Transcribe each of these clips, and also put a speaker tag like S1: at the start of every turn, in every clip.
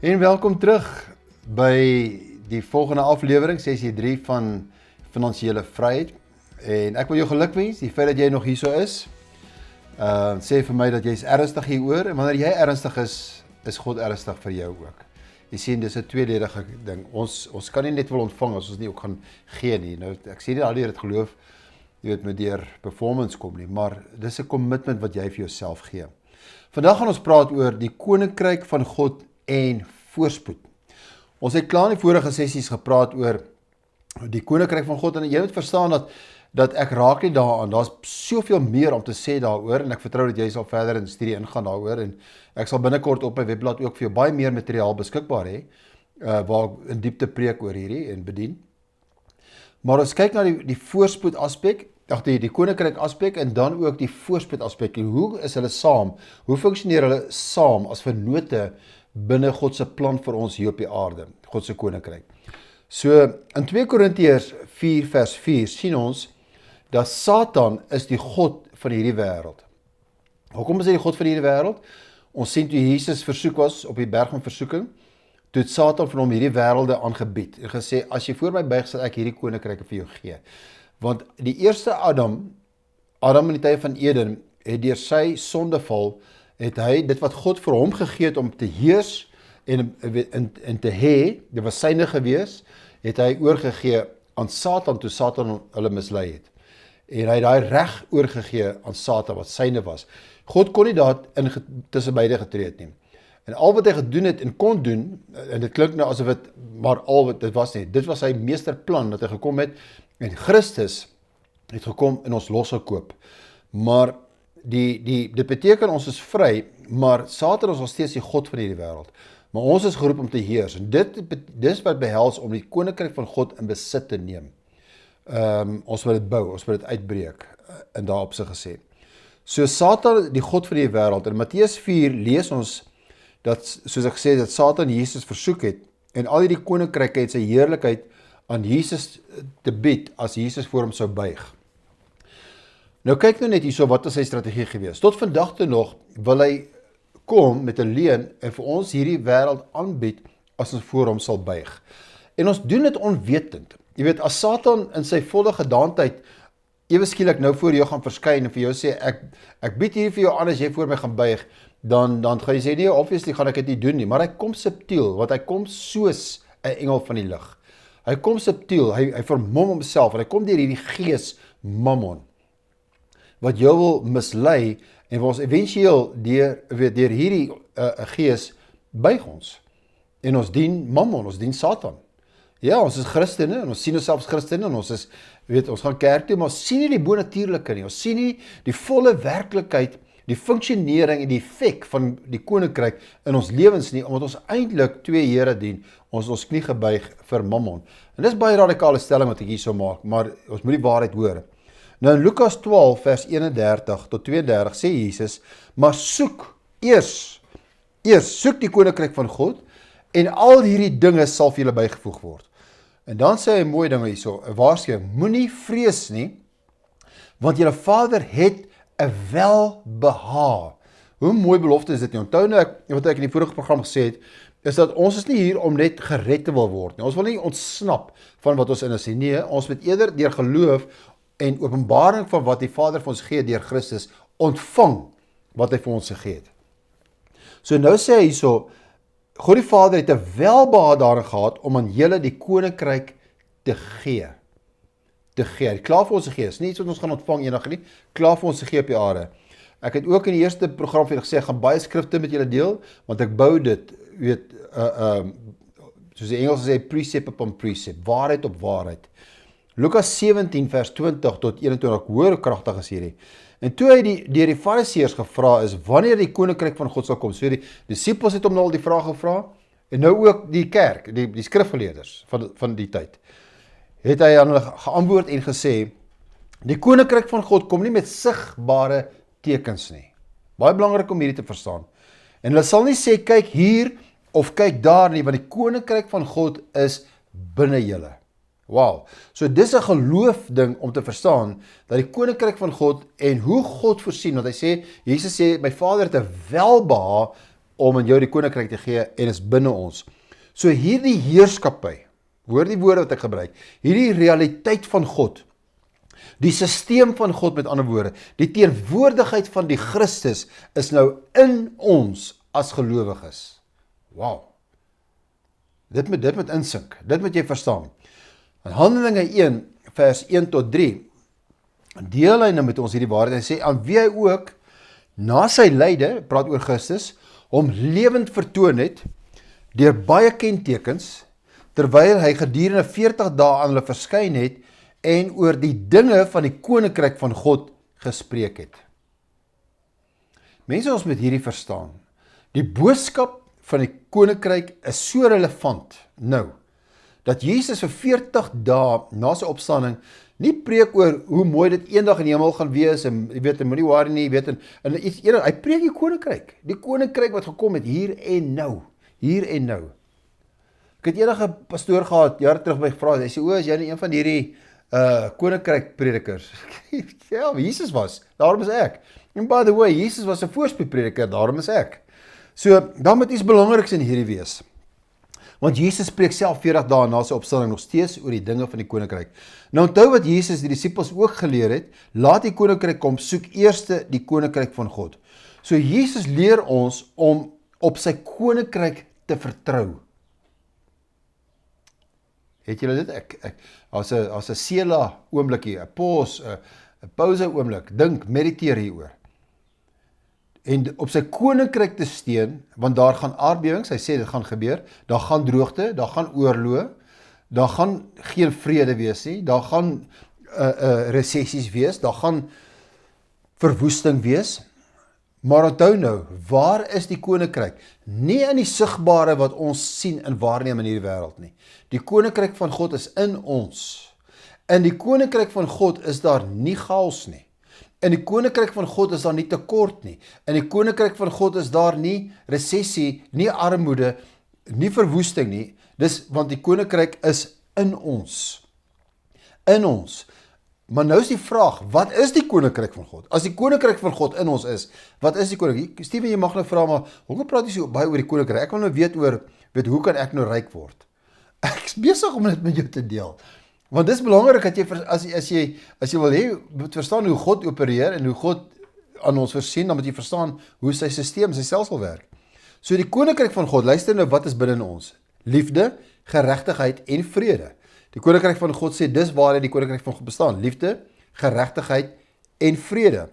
S1: En welkom terug by die volgende aflewering, sessie 3 van Finansiële Vryheid. En ek wil jou gelukwens, die feit dat jy nog hierso is, sê vir my dat jy is ernstig hieroor, en wanneer jy ernstig is God ernstig vir jou ook. Jy sien, dis 'n tweeledige ding. Ons kan nie net wil ontvang as ons nie ook gaan gee nie. Nou, ek sê nie al dit geloof, jy weet, met deur performance kom nie, maar dis 'n commitment wat jy vir jouself gee. Vandag gaan ons praat oor die koninkryk van God en voorspoed. Ons het klaar in die vorige sessies gepraat oor die koninkryk van God, en jy moet verstaan dat ek raak nie daaraan. Daar's soveel meer om te sê daaroor, en ek vertrou dat jy sal verder in die studie ingaan daaroor, en ek sal binnekort op my webblad ook vir jou baie meer materiaal beskikbaar hê, waar ek in diepte preek oor hierdie en bedien. Maar ons kyk na die voorspoed aspek, die koninkryk aspek, en dan ook die voorspoed aspek. Hoe is hulle saam? Hoe funksioneer hulle saam as vennote binne God se plan vir ons hier op die aarde, God se koninkryk? So, in 2 Korintiërs 4 vers 4 sien ons dat Satan is die god van hierdie wêreld. Hoekom is hy die god van hierdie wêreld? Ons sien toe Jesus versoek was op die berg van versoeking, toe het Satan van hom hierdie wêrelde aangebied en gesê, as jy voor my buig, sal ek hierdie koninkryke vir jou gee. Want die eerste Adam in die tyd van Eden, het deur sy sondeval, het hy dit wat God vir hom gegee het om te heers en te hê, dit was syne gewees, het hy oorgegee aan Satan toe Satan hulle mislei het. En hy het daai reg oorgegee aan Satan wat syne was. God kon nie daar tussen beide getree het nie. En al wat hy gedoen het en kon doen, en dit klink nou asof dit maar al wat dit was nie, dit was sy meesterplan dat hy gekom het, en Christus het gekom en ons losgekoop. Maar dit beteken ons is vry, maar Satan is nog steeds die god van hierdie wêreld. Maar ons is geroep om te heers, en dis wat behels om die koninkryk van God in besit te neem. Ons wil dit bou, ons wil dit uitbreek, in daarop sy gesê. So Satan, die god van die wêreld, in Matteus 4 lees ons, dat, soos ek gesê, dat Satan Jesus versoek het, en al die koninkryke het sy heerlikheid aan Jesus te bied, as Jesus voor hom sou buig. Nou kyk nou net hierso, wat is sy strategie gewees? Tot vandag toe nog, wil hy kom met 'n leuen, en vir ons hierdie wêreld aanbied, as ons voor hom sal buig. En ons doen dit onwetend. Jy weet, as Satan in sy volle gedaantheid, ewe skielik nou voor jou gaan verskyn, en vir jou sê, ek bied hier vir jou aan, as jy voor my gaan buig, dan gaan jy sê, nee, obviously gaan ek dit nie doen nie, maar hy kom subtiel, want hy kom soos 'n engel van die lig. Hy kom subtiel, hy vermom homself, en hy kom deur hierdie gees Mammon, wat jou wil mislei, en ons eventueel deur hierdie gees buig ons, en ons dien Mammon, ons dien Satan. Ja, ons is Christene, en ons sien ons selfs Christene, en ons is, ons gaan kerk toe, maar ons sien nie die bonatuurlike nie, ons sien nie die volle werklikheid, die funksionering en die effek van die koninkryk in ons lewens nie, omdat ons eintlik 2 Here dien, ons knie gebuig vir Mammon. En dis baie radikale stelling wat ek hier so maak, maar ons moet die waarheid hoor. Nou in Lukas 12 vers 31 tot 32 sê Jesus, maar soek eers soek die koninkryk van God, en al hierdie dinge sal vir julle bygevoeg word. En dan sê hy 'n mooi ding hierso, 'n waarskuwing, moenie vrees nie, want julle Vader het 'n welbehae. Hoe mooi belofte is dit nie? Onthou nou wat ek in die vorige program gesê het, is dat ons is nie hier om net gered te wil word nie. Ons wil nie ontsnap van wat ons in is nie. Nee, ons moet eerder deur geloof en openbaring van wat die Vader vir ons gee deur Christus, ontvang wat hy vir ons gegee het. So nou sê hy hierso, God die Vader het 'n welbehae daarin gehad om aan julle die koninkryk te gee. Hy het klaar vir ons gegee, is nie iets wat ons gaan ontvang enige nie, klaar vir ons gegee op die aarde. Ek het ook in die eerste program vir julle gesê, ek gaan baie skrifte met julle deel, want ek bou dit, soos die Engels sê, precept upon precept, waarheid op waarheid. Lukas 17 vers 20 tot 21, hoor hoe kragtig is hierdie. En toe hy deur die Fariseërs gevra is, wanneer die koninkryk van God sal kom, so die disippels het hom nou al die vraag gevra, en nou ook die kerk, die skrifgeleerders van die tyd, het hy aan hulle geantwoord en gesê, die koninkryk van God kom nie met sigbare tekens nie. Baie belangrik om hierdie te verstaan. En hulle sal nie sê, kyk hier, of kyk daar nie, want die koninkryk van God is binne julle. Wow, so dis 'n geloof ding om te verstaan, dat die koninkryk van God, en hoe God voorsien, want hy sê, Jesus sê, my Vader het 'n welbehae om in jou die koninkryk te gee en is binne ons. So hierdie heerskappy, hoor die woorde wat ek gebruik, hierdie realiteit van God, die sisteem van God met ander woorde, die teenwoordigheid van die Christus is nou in ons as gelowiges. Wow. Dit moet insink, dit moet jy verstaan. In Handelinge 1, vers 1 tot 3, deel hy nou met ons hierdie waarheid, hy sê, aan wie hy ook, na sy lyde, praat oor Christus, hom lewend vertoon het, deur baie kentekens, terwyl hy gedurende 40 dae aan hulle verskyn het, en oor die dinge van die koninkryk van God gespreek het. Mense, ons moet hierdie verstaan. Die boodskap van die koninkryk is so relevant nou, dat Jesus vir 40 dae na sy opstanding nie preek oor hoe mooi dit eendag in die hemel gaan wees, en jy weet, moenie worry nie, jy weet, hy preek die koninkryk wat gekom het hier en nou, Ek het enige pastoor gehad, jare terug by gevra, hy sê, is jy nie een van hierdie koninkryk predikers? Ja, Jesus was, daarom is ek. En by the way, Jesus was 'n voorspoed prediker, daarom is ek. So, dan moet iets belangriks in hierdie wees. Want Jesus spreek self 40 dae na sy opstanding nog steeds oor die dinge van die koninkryk. Nou onthou wat Jesus die disippels ook geleer het, laat die koninkryk kom, soek eers die koninkryk van God. So Jesus leer ons om op sy koninkryk te vertrou. Het julle dit? As 'n Sela oomblikie, 'n pause, 'n pause oomblik, dink, mediteer hieroor. En op sy koninkryk te steun, want daar gaan aardbewings, hy sê dit gaan gebeur, daar gaan droogte, daar gaan oorloë, daar gaan geen vrede wees nie, daar gaan resessies wees, daar gaan verwoesting wees. Maar onthou nou, waar is die koninkryk? Nie in die sigbare wat ons sien en waarneem in hierdie wêreld nie. Die koninkryk van God is in ons. In die koninkryk van God is daar nie chaos nie. In die koninkryk van God is daar nie tekort nie. In die koninkryk van God is daar nie resessie, nie armoede, nie verwoesting nie. Dis want die koninkryk is in ons. In ons. Maar nou is die vraag, wat is die koninkryk van God? As die koninkryk van God in ons is, wat is die koninkryk? Steven, jy mag nou vra, maar hoekom praat jy so baie oor die koninkryk? Ek wil nou weet hoe kan ek nou ryk word? Ek is besig om dit met jou te deel. Want dis belangrik dat jy, as jy wil hê, moet verstaan hoe God opereer en hoe God aan ons voorsien, dan moet jy verstaan hoe sy sisteem, sy stelsel werk. So die koninkryk van God, luister nou wat is binne in ons? Liefde, geregtigheid en vrede. Die koninkryk van God sê, dis waar die koninkryk van God bestaan. Liefde, geregtigheid en vrede.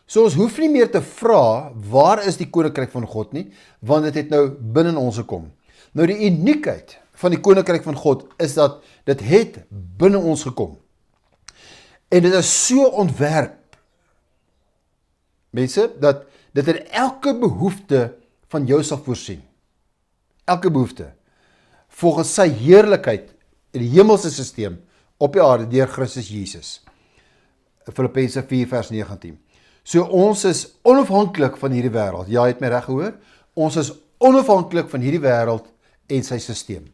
S1: So ons hoef nie meer te vra, waar is die koninkryk van God nie, want dit het nou binne ons gekom. Nou die uniekheid van die koninkryk van God is dat dit het binne ons gekom. En dit is so ontwerp, mense, dat dit in elke behoefte van jou sal voorsien. Elke behoefte. Volgens sy heerlikheid in die hemelse sisteem op die aarde deur Christus Jesus. Filippense 4 vers 19. So ons is onafhanklik van hierdie wêreld. Ja, jy het my reg gehoor. Ons is onafhanklik van hierdie wêreld en sy sisteem.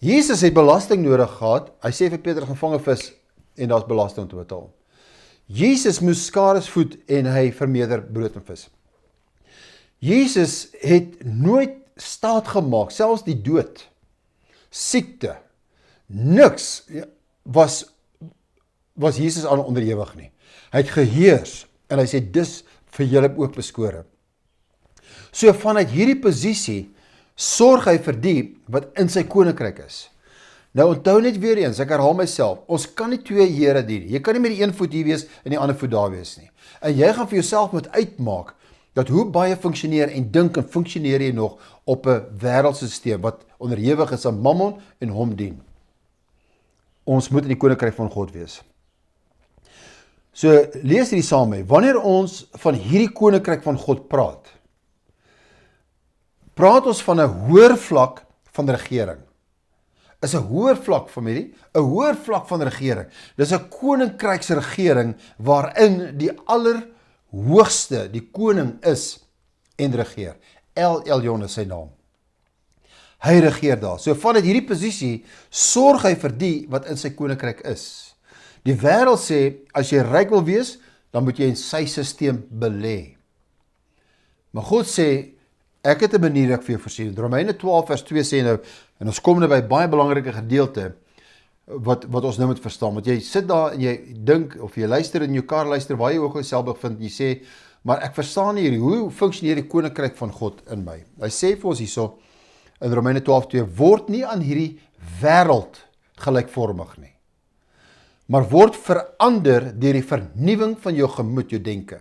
S1: Jesus het belasting nodig gehad. Hy sê vir Petrus, gaan vang 'n vis en daar's belasting om te betaal. Jesus moes skares voed en hy vermeerder brood en vis. Jesus het nooit staat gemaak, selfs die dood, siekte, niks was Jesus aan onderhewig nie. Hy het geheers en hy sê dis vir julle ook beskore. So vanuit hierdie posisie sorg hy vir die wat in sy koninkryk is. Nou onthou net weer eens, ek herhaal myself, ons kan nie twee here dien. Jy kan nie met die een voet hier wees en die ander voet daar wees nie. En jy gaan vir jouself moet uitmaak dat hoe baie funksioneer en dink en funksioneer jy nog op 'n wêreldsisteem wat onderhewig is aan Mammon en hom dien. Ons moet in die koninkryk van God wees. So lees hierdie saam mee. Wanneer ons van hierdie koninkryk van God praat ons van 'n hoër vlak van regering. Is 'n hoër vlak, familie, 'n hoër vlak van regering. Dis 'n koninkryksregering waarin die allerhoogste, die koning is en regeer. El Elyon is sy naam. Hy regeer daar. So vanuit hierdie posisie sorg hy vir die wat in sy koninkryk is. Die wêreld sê, as jy ryk wil wees, dan moet jy in sy sisteem belê. Maar God sê, Ek het 'n manier dat ek vir jou voorsien. Romeine 12 vers 2 sê nou, en ons kom nou by baie belangrike gedeelte, wat ons nou moet verstaan, want jy sit daar en jy dink, of jy luister in jou kar luister, waar jy ook jouself bevind, jy sê, maar ek verstaan nie hierdie, hoe funksioneer die koninkryk van God in my? Hy sê vir ons hierso, in Romeine 12:2, word nie aan hierdie wêreld gelykvormig nie, maar word verander deur die vernuwing van jou gemoed, jou denke.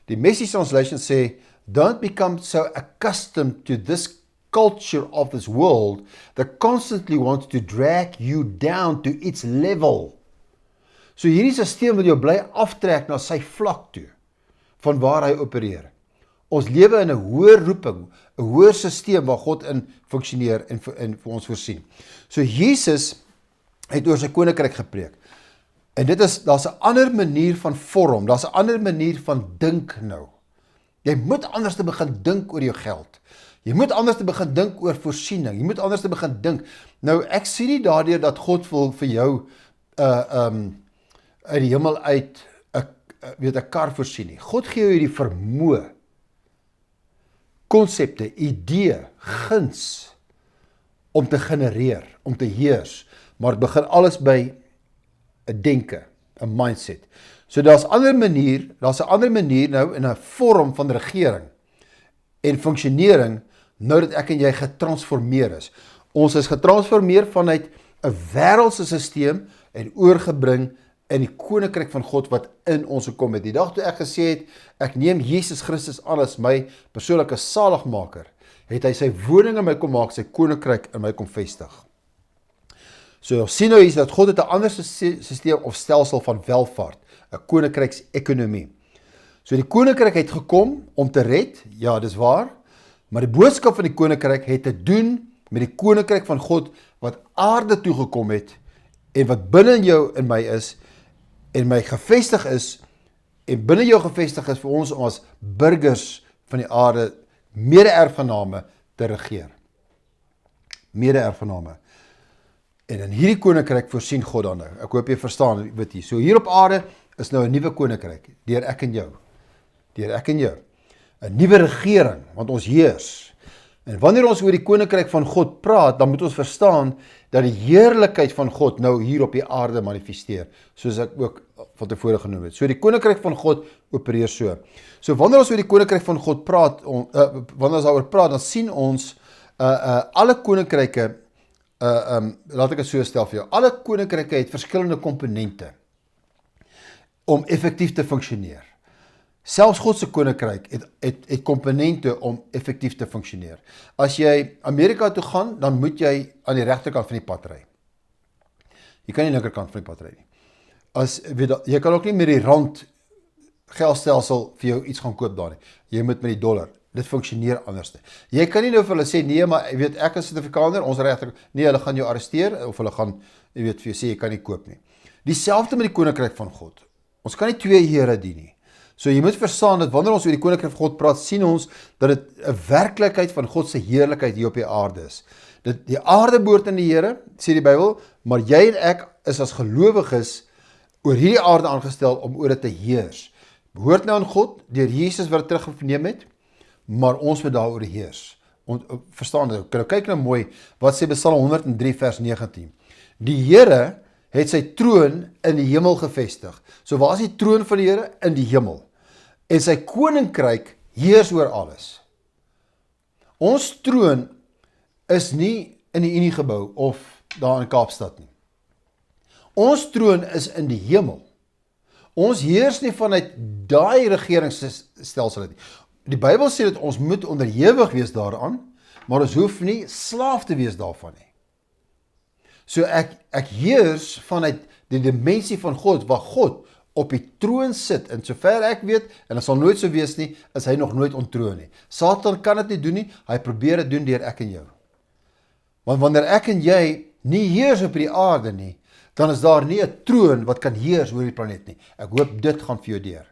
S1: Die Message Translation sê, don't become so accustomed to this culture of this world that constantly wants to drag you down to its level. So hierdie stelsel wil jou bly aftrek na sy vlak toe, van waar hy opereer. Ons lewe in 'n hoër roeping, 'n hoër stelsel waar God in funksioneer en vir ons voorsien. So Jesus het oor sy koninkryk gepreek. En daar's 'n ander manier van vorm, daar's 'n ander manier van dink nou. Jy moet anders te begin dink oor jou geld. Jy moet anders te begin dink oor voorsiening. Jy moet anders te begin dink. Nou, ek sien nie daardeur dat God wil vir jou uit die hemel uit 'n kar voorsien nie. God gee jou die vermoë, konsepte, idee, guns om te genereer, om te heers. Maar het begin alles by 'n denke, 'n mindset. So daar's 'n ander manier nou in 'n vorm van regering en funksionering nou dat ek en jy getransformeer is. Ons is getransformeer vanuit 'n wêreldse stelsel en oorgebring in die koninkryk van God wat in ons gekom het. Die dag toe ek gesê het, ek neem Jesus Christus aan as my persoonlike saligmaker, het hy sy woning in my kom maak, sy koninkryk in my kom vestig. So ons sien nou hier dat God het 'n ander stelsel of stelsel van welvaart, 'n koninkryksekonomie. So die koninkryk het gekom om te red, ja, dis waar, maar die boodskap van die koninkryk het te doen met die koninkryk van God wat aarde toe gekom het en wat binne jou en my is en my gevestig is en binne jou gevestig is vir ons om as burgers van die aarde mede-erfgename te regeer. Mede-erfgename. En in hierdie koninkryk voorsien God dan nou. Ek hoop jy verstaan, weet jy. So hier op aarde is nou 'n nuwe koninkryk, deur ek en jou. Deur ek en jou. 'n Nuwe regering, want ons heers. En wanneer ons oor die koninkryk van God praat, dan moet ons verstaan dat die heerlikheid van God nou hier op die aarde manifesteer, soos ek ook van tevore genoem het. So die koninkryk van God opereer so. So wanneer ons oor die koninkryk van God praat, wanneer ons daaroor praat, dan sien ons alle koninkryke, laat ek dit so stel vir jou, alle koninkryke het verskillende komponente om effektief te funksioneer. Selfs God se koninkryk het komponente om effektief te funksioneer. As jy Amerika toe gaan, dan moet jy aan die regterkant van die pad ry. Jy kan nie linkerkant van die pad ry nie. Jy kan ook nie met die rand geldstelsel vir jou iets gaan koop daar nie. Jy moet met die dollar. Dit funksioneer anders. Jy kan nie nou vir hulle sê, nee, maar jy weet, ek is Suid-Afrikaner, ons regterkant, nee, hulle gaan jou arresteer, of hulle gaan, jy weet, vir jou sê, jy kan nie koop nie. Dieselfde met die koninkryk van God. Ons kan nie twee here dien nie. So jy moet verstaan dat wanneer ons oor die koninkryk van God praat, sien ons dat dit 'n werklikheid van God se heerlikheid hier op die aarde is. Die aarde behoort aan die Here, sê die Bybel, maar jy en ek is as gelowiges oor hierdie aarde aangestel om oor dit te heers. Behoort nou aan God, deur Jesus wat dit teruggeneem het, maar ons moet daaroor heers. Verstaan dit? Kyk nou mooi, wat sê Psalm 103 vers 19. Die Here het sy troon in die hemel gevestig. So waar is die troon van die Here? In die hemel. En sy koninkryk heers oor alles. Ons troon is nie in die Uniegebou of daar in Kaapstad nie. Ons troon is in die hemel. Ons heers nie vanuit daai regeringsstelsel nie. Die Bybel sê dat ons moet onderhewig wees daaraan, maar ons hoef nie slaaf te wees daarvan nie. So ek heers vanuit die dimensie van God, waar God op die troon sit, en sover ek weet, en dit sal nooit so wees nie, is hy nog nooit onttroon nie. Satan kan dit nie doen nie, hy probeer dit doen deur ek en jou. Want wanneer ek en jy nie heers op die aarde nie, dan is daar nie 'n troon wat kan heers oor die planeet nie. Ek hoop dit gaan vir jou deur.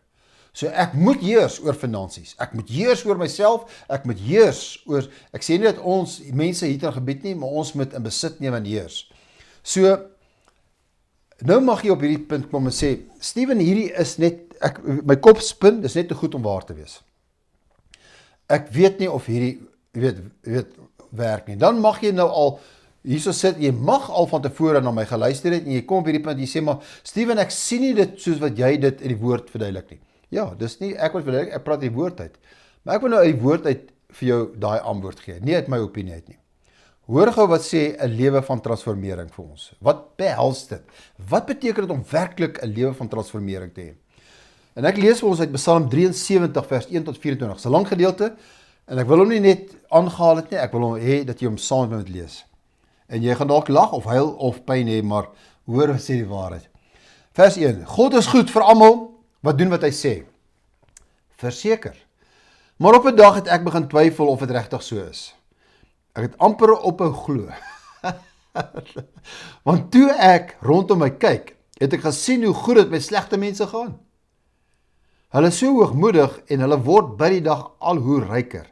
S1: So ek moet heers oor finansies, ek moet heers oor myself, ek moet heers oor, ek sê nie dat ons mense hier in gebied nie, maar ons moet in besit neem en heers. So, nou mag jy op hierdie punt kom en sê, Steven, hierdie is net, my kop spin, dis net te goed om waar te wees. Ek weet nie of hierdie jy weet, werk nie. Dan mag jy nou al, hierso sit, jy mag al van tevore na my geluister het, en jy kom op hierdie punt, jy sê maar, Steven, ek sien nie dit soos wat jy dit in die woord verduidelik nie. Ja, dis nie, ek wat verduidelik, ek praat die woord uit. Maar ek wil nou uit die woord uit vir jou daai antwoord gee, nie uit my opinie uit nie. Hoor gou wat sê 'n lewe van transformering vir ons. Wat behels dit? Wat beteken dit om werklik 'n lewe van transformering te hê? En ek lees vir ons uit Psalm 73 vers 1 tot 24. Dis 'n lang gedeelte en ek wil hom nie net aangehaal het nie, ek wil hom hê dat jy hom saam met my lees. En jy gaan dalk lag of huil of pyn hê, maar hoor wat sê die waarheid. Vers 1. God is goed vir almal wat doen wat hy sê. Verseker. Maar op 'n dag het ek begin twyfel of dit regtig so is. Ek het amper ophou glo. Want toe ek rondom my kyk, het ek gesien hoe goed dit met slegte mense gaan. Hulle is so hoogmoedig en hulle word by die dag al hoe ryker.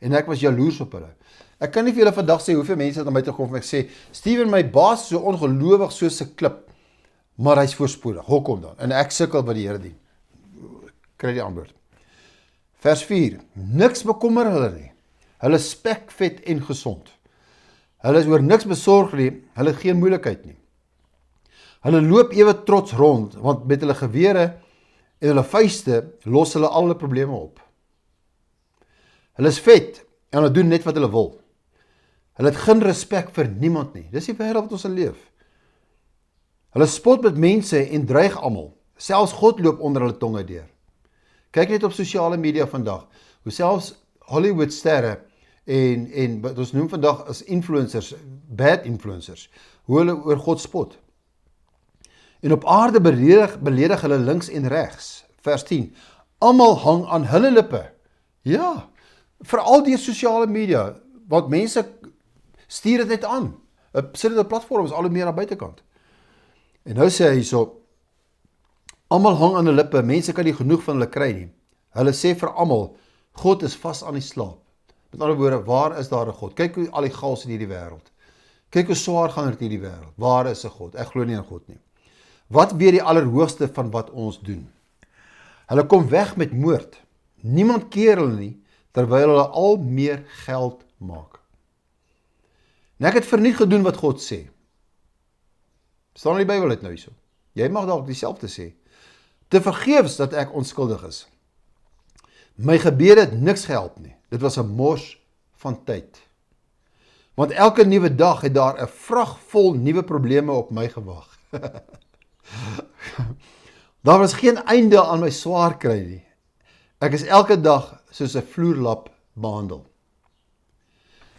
S1: En ek was jaloers op hulle. Ek kan nie vir julle vandag sê hoeveel mense het aan my toe gekom en ek sê, Steven, my baas is so ongelowig soos 'n klip, maar hy's voorspoedig. Hoekom dan? En ek sukkel by die Here dien. Kry die antwoord. Vers 4. Niks bekommer hulle nie. Hulle is spekvet en gesond. Hulle is oor niks besorg nie, hulle het geen moeilikheid nie. Hulle loop ewe trots rond, want met hulle gewere en hulle vuiste los hulle al hulle probleme op. Hulle is vet en hulle doen net wat hulle wil. Hulle het geen respek vir niemand nie. Dis die wêreld wat ons in leef. Hulle spot met mense en dreig almal. Selfs God loop onder hulle tonge deur. Kyk net op sosiale media vandag, hoe selfs Hollywood sterre en wat ons noem vandag as influencers, bad influencers, hoe hulle oor God spot. En op aarde beledig hulle links en regs. Vers 10. Almal hang aan hulle lippe. Ja, veral deur sosiale media, want mense stuur dit net aan. Sit dit op platforms al hoe meer aan buitekant. En nou sê hy hierso, almal hang aan hulle lippe, mense kan nie genoeg van hulle kry nie. Hulle sê vir almal, God is vas aan die slaap. Met ander woorde, waar is daar 'n God? Kyk hoe al die chaos in hierdie wêreld. Kyk hoe swaar gaan dit in hierdie wêreld. Waar is 'n God? Ek glo nie in God nie. Wat weet die Allerhoogste van wat ons doen? Hulle kom weg met moord. Niemand keer hulle nie, terwyl hulle al meer geld maak. En ek het verniet gedoen wat God sê. Staan in die Bybel dit nou hierso. Jy mag dalk dieselfde sê. Te vergeefs dat ek onskuldig is. My gebede het niks gehelp nie. Dit was 'n mors van tyd. Want elke nuwe dag het daar 'n vrag vol nuwe probleme op my gewag. Daar was geen einde aan my swaar kry nie. Ek is elke dag soos 'n vloerlap behandel.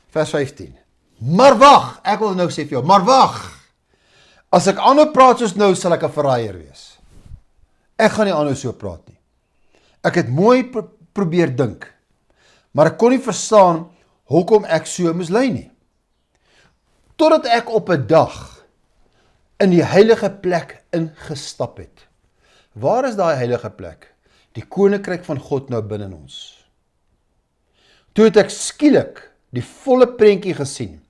S1: Vers 15. Maar wag, ek wil nou sê vir jou, maar wag. As ek aanhou praat soos nou, sal ek 'n verraaier wees. Ek gaan nie aanhou so praat nie. Ek het mooi probeer dink, maar ek kon nie verstaan hoekom ek so mislei nie. Totdat ek op 'n dag in die heilige plek ingestap het. Waar is daai heilige plek? Die koninkryk van God nou binne ons. Toe het ek skielik die volle prentjie gesien.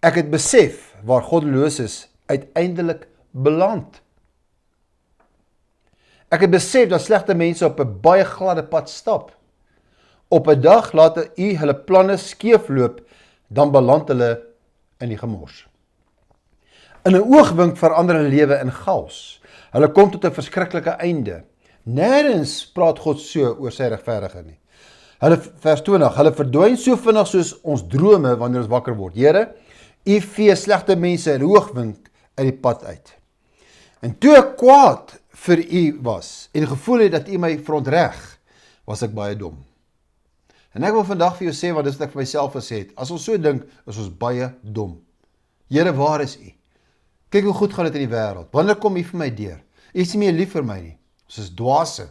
S1: Ek het besef waar goddeloses uiteindelik beland. Ek het besef dat slegte mense op 'n baie gladde pad stap. Op 'n dag laat u hulle planne skeefloop, dan beland hulle in die gemors. In 'n oogwink verander hulle lewe in chaos. Hulle kom tot 'n verskriklike einde. Nêrens praat God so oor sy regverdige nie. Vers 20, hulle verdwyn so vinnig soos ons drome wanneer ons wakker word. Here, u vee slegte mense in oogwink uit die pad uit. En toe ek kwaad vir u was en gevoel het dat u my verontreg, was ek baie dom. En ek wil vandag vir jou sê, wat dis wat ek vir myself gesê het, as ons so dink, is ons baie dom. Here, waar is u? Kyk hoe goed gaan dit in die wêreld. Wanneer kom u vir my deur? U is nie meer lief vir my nie. Ons is dwaase.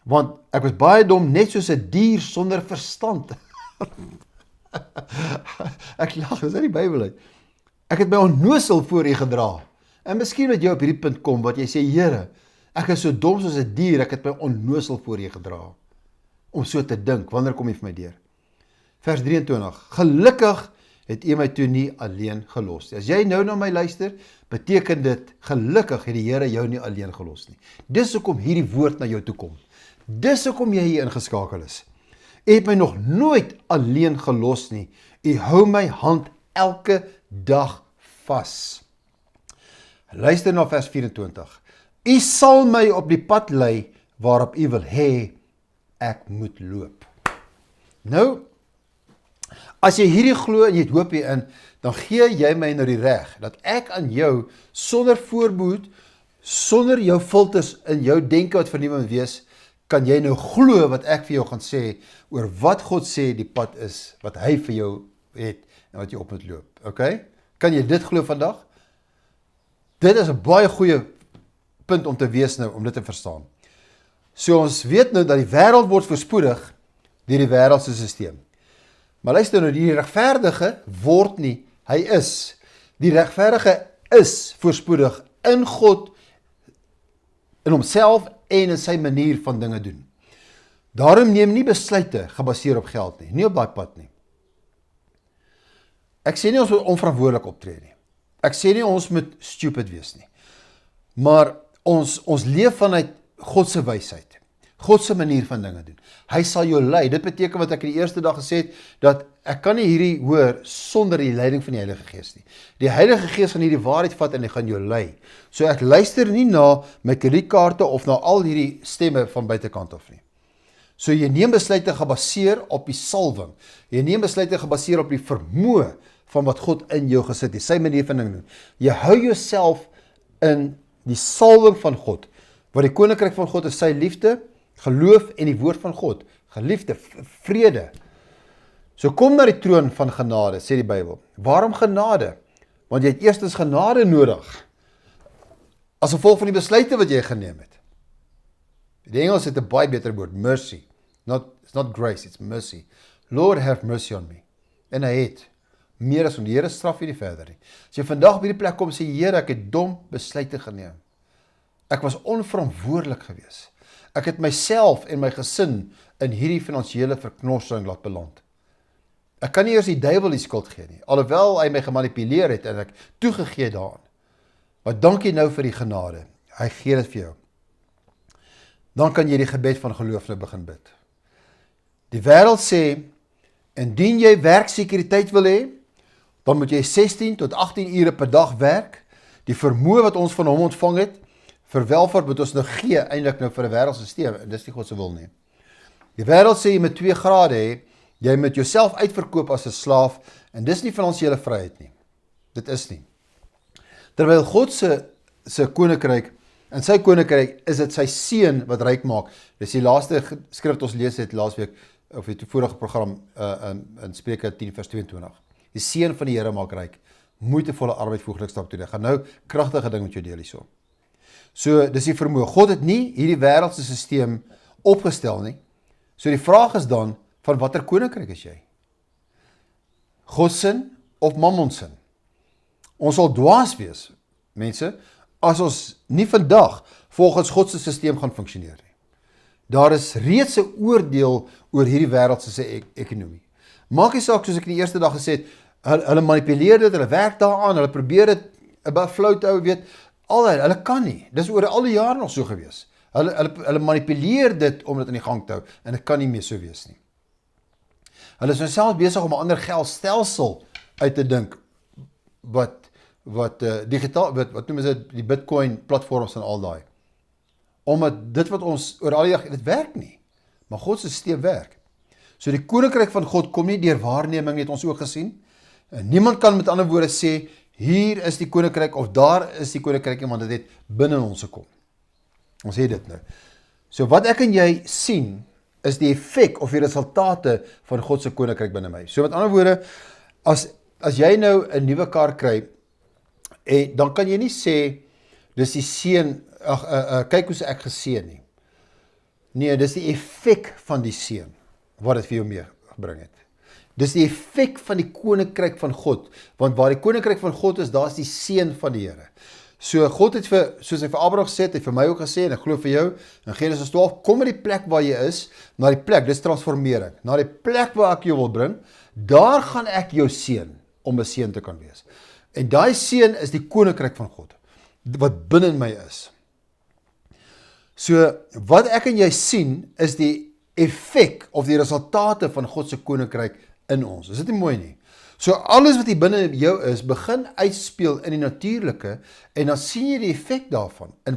S1: Want ek was baie dom, net soos 'n dier sonder verstand. Ek lag, dis uit die Bybel uit. Ek het my onnoosel voor u gedra. En miskien wat jy op hierdie punt kom, wat jy sê, Here, ek is so dom soos 'n dier, ek het my onnoosel voor u gedra. Om so te dink, wanneer kom u vir my deur? Vers 23, gelukkig het u my toe nie alleen gelos nie. As jy nou na my luister, beteken dit, gelukkig het die Here jou nie alleen gelos nie. Dis hoekom hierdie woord na jou toe kom. Dis hoekom jy hier ingeskakel is. U het my nog nooit alleen gelos nie. U hou my hand elke dag vas. Luister na vers 24. U sal my op die pad lei waarop u wil hê ek moet loop. Nou, as jy hierdie glo en jy het hoop hierin, dan gee jy my nou die reg, dat ek aan jou, sonder voorbehoed, sonder jou filters in jou denke wat vernieuwend wees, kan jy nou glo wat ek vir jou gaan sê, oor wat God sê die pad is, wat hy vir jou het, en wat jy op moet loop. Okay? Kan jy dit glo vandag? Dit is 'n baie goeie punt om te wees nou, om dit te verstaan. So ons weet nou dat die wêreld word voorspoedig deur die wêreldse stelsel. Maar luister nou, die regverdige word nie, hy is. Die regverdige is voorspoedig in God, in homself en in sy manier van dinge doen. Daarom neem nie besluite gebaseer op geld nie op daai pad nie. Ek sê nie ons moet onverantwoordelik optree nie. Ek sê nie ons moet stupid wees nie. Maar ons leef vanuit God se wysheid. God se manier van dinge doen. Hy sal jou lei. Dit beteken wat ek in die eerste dag gesê het, dat ek kan nie hierdie hoor sonder die leiding van die Heilige Gees nie. Die Heilige Gees gaan hierdie waarheid vat en hy gaan jou lei. So ek luister nie na my kredietkaarte of na al hierdie stemme van buitekant af nie. So jy neem besluite gebaseer op die salwing. Jy neem besluite gebaseer op die vermoë van wat God in jou gesit het, sy manier van dinge doen. Jy hou jouself in die salwing van God, wat die koninkryk van God is sy liefde, geloof en die woord van God, geliefde, vrede. So kom na die troon van genade, sê die Bybel. Waarom genade? Want jy het eerstens genade nodig, as gevolg van die besluite wat jy geneem het. Die Engels het 'n baie beter woord, mercy. It's not grace, it's mercy. Lord have mercy on me. En hy het, meer as om die Here straf jy nie verder nie. As jy vandag op hierdie plek kom, sê Here, ek het dom besluite geneem. Ek was onverantwoordelik geweest. Ek het myself en my gesin in hierdie finansiële verknorsing laat beland. Ek kan nie eers die duiwel die skuld gee nie, alhoewel hy my gemanipuleer het en ek toegegee daaraan. Maar dankie nou vir die genade. Hy gee dit vir jou. Dan kan jy die gebed van geloof nou begin bid. Die wêreld sê, indien jy werksekuriteit wil hê, dan moet jy 16 tot 18 ure per dag werk. Die vermoë wat ons van hom ontvang het, vir welvaart moet ons nou gee, eintlik nou vir 'n wêreldstelsel, en dis nie God se wil nie. Die wêreld sê jy moet 2 grade hê, jy moet jouself uitverkoop as 'n slaaf, en dis nie finansiële vryheid nie. Dit is nie. Terwyl God se koninkryk, in sy koninkryk is dit sy seun wat ryk maak. Dis die laaste skrif wat ons lees het laasweek, of die vorige program in Spreuke 10 vers 22. Die seun van die Here maak ryk, moeitevolle arbeid voeglik stap toe. Ek gaan nou kragtige ding met jou deel hierso. So, dis die vermoë. God het nie hierdie wêreldse stelsel opgestel nie. So die vraag is dan, van watter koninkryk is jy? God sin of Mammon sin? Ons sal dwaas wees, mense, as ons nie vandag volgens God se stelsel gaan funksioneer nie. Daar is reeds 'n oordeel oor hierdie wêreldse ekonomie. Maak nie saak, soos ek die eerste dag gesê het, hulle manipuleer dit, hulle werk daaraan, hulle probeer dit 'n baie flou te hou, weet, hulle kan nie. Dis oor al die jare nog so gewees. Hulle manipuleer dit om dit in die gang te hou, en dit kan nie meer so wees nie. Hulle is nou selfs besig om 'n ander geldstelsel uit te dink, wat digitaal, wat noem dit, die Bitcoin platforms en al daai. Omdat dit wat ons oor al die dag, dit werk nie. Maar God se stelsel werk. So die koninkryk van God kom nie deur waarneming, het ons ook gesien. En niemand kan met ander woorde sê, hier is die koninkryk, of daar is die koninkryk, want dit het binne ons gekom. Ons sê dit nou. So wat ek en jy sien, is die effek of die resultate van God se koninkryk binne my. So met ander woorde, as jy nou 'n nuwe kar kry, dan kan jy nie sê, dis die seën, kyk hoe ek geseën nie. Nee, dis die effek van die seën, wat dit vir jou meegebring het. Dis die effek van die koninkryk van God, want waar die koninkryk van God is, daar is die seën van die Here. So God het soos hy vir Abraham gesê het, hy vir my ook gesê, en ek glo vir jou, in Genesis 12, kom by die plek waar jy is, na die plek, dis transformering, na die plek waar ek jou wil bring, daar gaan ek jou seën, om 'n seën te kan wees. En daai seën is die koninkryk van God, wat binne in my is. So, wat ek en jy sien, is die effek of die resultate van God se koninkryk in ons. Is dit nie mooi nie? So alles wat hier binne jou is, begin uitspeel in die natuurlike en dan sien jy die effek daarvan in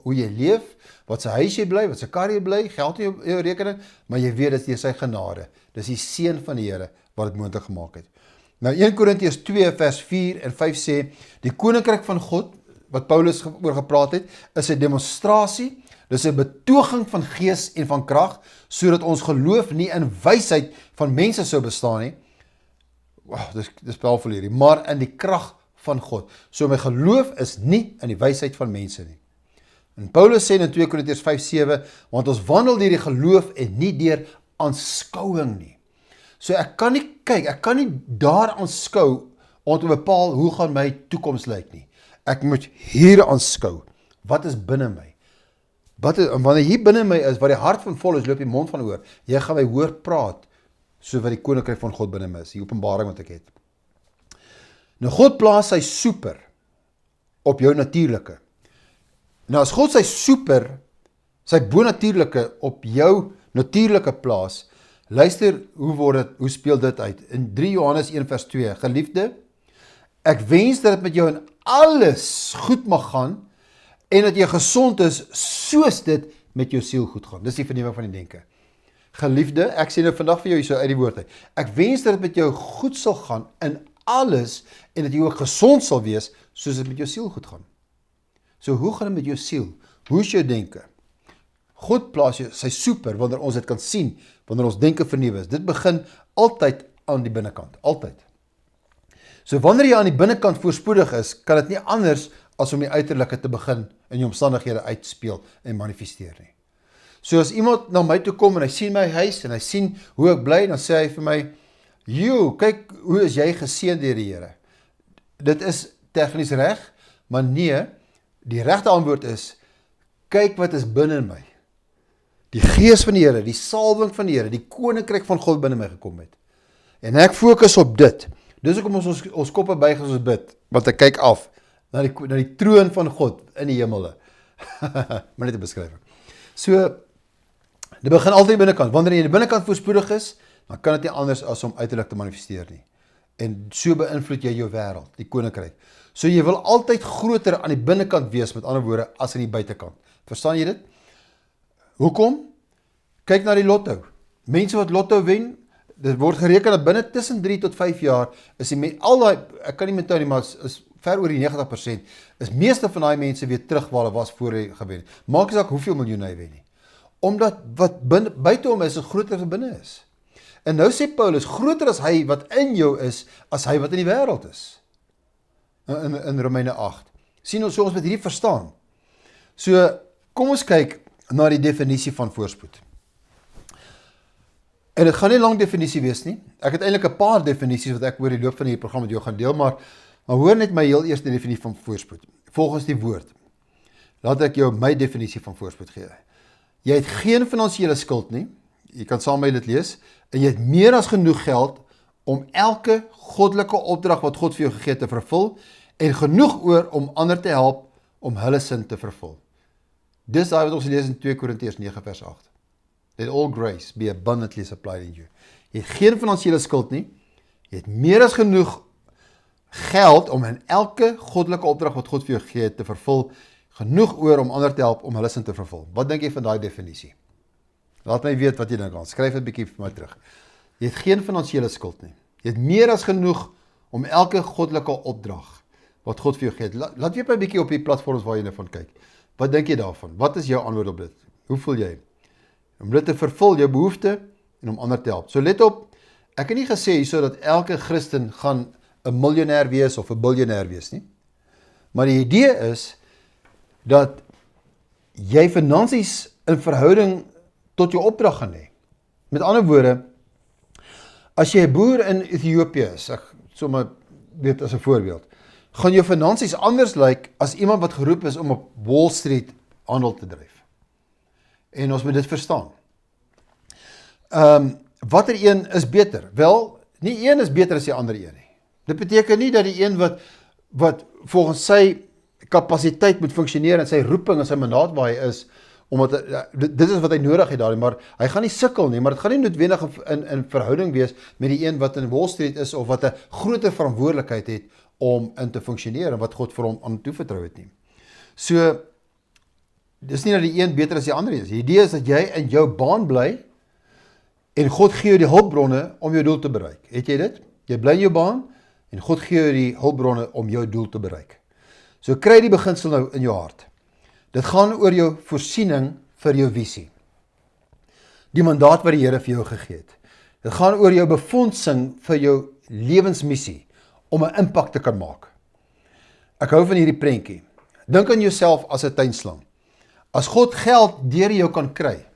S1: hoe jy leef, wat sy huis jy bly, wat sy kar jy bly, geld in jou rekening, maar jy weet dit is sy genade. Dis die seën van die Here wat dit moontlik gemaak het. Nou 1 Korintiërs 2 vers 4 en 5 sê, die koninkryk van God, wat Paulus oor gepraat het, is 'n demonstrasie, dis 'n betoging van gees en van krag, sodat ons geloof nie in wysheid van mense sou bestaan nie, dis powerful hierdie, maar in die krag van God. So my geloof is nie in die wysheid van mense nie. En Paulus sê in 2 Korintiërs 5:7, want ons wandel deur die geloof en nie deur aanskouing nie. So ek kan nie kyk, ek kan nie daar aanskou om te bepaal hoe gaan my toekoms lyk nie. Ek moet hier aanskou. Wat is binne my? Wanneer hier binne my is, wat die hart van vol is, loop die mond van oor. Jy gaan my hoor praat, so wat die koninkryk van God binne my is, die openbaring wat ek het. Nou God plaas sy super op jou natuurlike. Nou as God sy super, sy bonatuurlike op jou natuurlike plaas, luister hoe speel dit uit? In 3 Johannes 1 vers 2, geliefde, ek wens dat dit met jou in alles goed mag gaan, en dat jy gesond is, soos dit met jou siel goed gaan. Dis die vernuwing van die denke. Geliefde, ek sê nou vandag vir jou so uit die woord uit, ek wens dat dit met jou goed sal gaan in alles, en dat jy ook gesond sal wees, soos dit met jou siel goed gaan. So hoe gaan dit met jou siel? Hoe is jou denke? God plaas jou sy super, wanneer ons dit kan sien, wanneer ons denke vernuwe is. Dit begin altyd aan die binnekant, altyd. So wanneer jy aan die binnekant voorspoedig is, kan dit nie anders as om die uiterlike te begin in die omstandighede uitspeel en manifesteer nie. So as iemand na my toe kom en hy sien my huis en hy sien hoe ek bly, dan sê hy vir my, kyk hoe is jy geseën deur die Here. Dit is tegnies reg, maar nee, die regte antwoord is, kyk wat is binne in my. Die gees van die Here, die salwing van die Here, die koninkryk van God binne my gekom het. En ek fokus op dit. Dis hoekom ons koppe buig as ons bid, want ek kyk af na die troon van God in die hemele. Maar net 'n beskrywing. So, dit begin altyd binnekant. Wanneer jy in die binnekant voorspoedig is, dan kan dit nie anders as om uiterlik te manifesteer nie. En so beïnvloed jy jou wêreld, die koninkryk. So jy wil altyd groter aan die binnekant wees, met ander woorde, as aan die buitekant. Verstaan jy dit? Hoekom? Kyk na die lotto. Mense wat lotto wen, dit word gereken dat binne tussen 3 tot 5 jaar is die ek kan nie met nie, maar is ver oor die 90%, is meeste van daai mense weer terug waar hulle was voor hy gewen het. Maak nie saak hoeveel miljoen hy wen nie. Omdat wat buite hom is groter as binne is. En nou sê Paulus, groter as hy wat in jou is, as hy wat in die wêreld is. In Romeine 8. Sien ons, so ons met hierdie verstaan. So, kom ons kyk na die definisie van voorspoed. En dit gaan nie lang definisie wees nie. Ek het eintlik 'n paar definisies wat ek oor die loop van hierdie program met jou gaan deel, maar hoor net my heel eerste definisie van voorspoed. Volgens die woord. Laat ek jou my definisie van voorspoed gee. Jy het geen finansiële skuld nie. Jy kan saam met my dit lees. En jy het meer as genoeg geld om elke goddelike opdrag wat God vir jou gegee het te vervul en genoeg oor om ander te help om hulle sin te vervul. Dis daai wat ons lees in 2 Korintiërs 9 vers 8. Let all grace be abundantly supplied in you. Jy het geen finansiële skuld nie. Jy het meer as genoeg geld om in elke goddelike opdrag wat God vir jou gegee het te vervul, genoeg oor om ander te help om hulle sin te vervul. Wat dink jy van daai definisie? Laat my weet wat jy dink aan. Skryf dit 'n bietjie vir my terug. Jy het geen finansiële skuld nie. Jy het meer as genoeg om elke goddelike opdrag wat God vir jou gegee het. Laat weet my 'n bietjie op die platforms waar jy nou van kyk. Wat dink jy daarvan? Wat is jou antwoord op dit? Hoe voel jy? Om dit te vervul, jou behoefte en om ander te help. So let op, ek het nie gesê hierso dat elke Christen gaan 'n miljonair wees of 'n biljonair wees nie. Maar die idee is dat jy finansies in verhouding tot jou opdrag gaan hê. Met ander woorde, as jy 'n boer in Ethiopië is, ek sommer weet as 'n voorbeeld, gaan jou finansies anders lyk as iemand wat geroep is om op Wall Street handel te dryf. En ons moet dit verstaan. Watter een is beter? Wel, nie een is beter as die ander een nie. Dit beteken nie dat die een wat volgens sy kapasiteit moet funksioneer en sy roeping en sy mandaat waar hy is, omdat dit is wat hy nodig het daarin, maar hy gaan nie sukkel nie, maar dit gaan nie noodwendig in verhouding wees met die een wat in Wall Street is, of wat 'n groter verantwoordelikheid het om in te funksioneer, en wat God vir hom aan toevertrou het nie. So, dis nie dat die een beter as die ander is. Die idee is dat jy in jou baan bly, en God gee jou die hulpbronne om jou doel te bereik. Het jy dit? Jy bly in jou baan, en God gee jou die hulpbronne om jou doel te bereik. So kry die beginsel nou in jou hart. Dit gaan oor jou voorsiening vir jou visie. Die mandaat wat die Here vir jou gegee het. Dit gaan oor jou befondsing vir jou lewensmissie, om 'n impak te kan maak. Ek hou van hierdie prentjie. Dink aan jouself as 'n tuinslang. As God geld deur jou kan kry,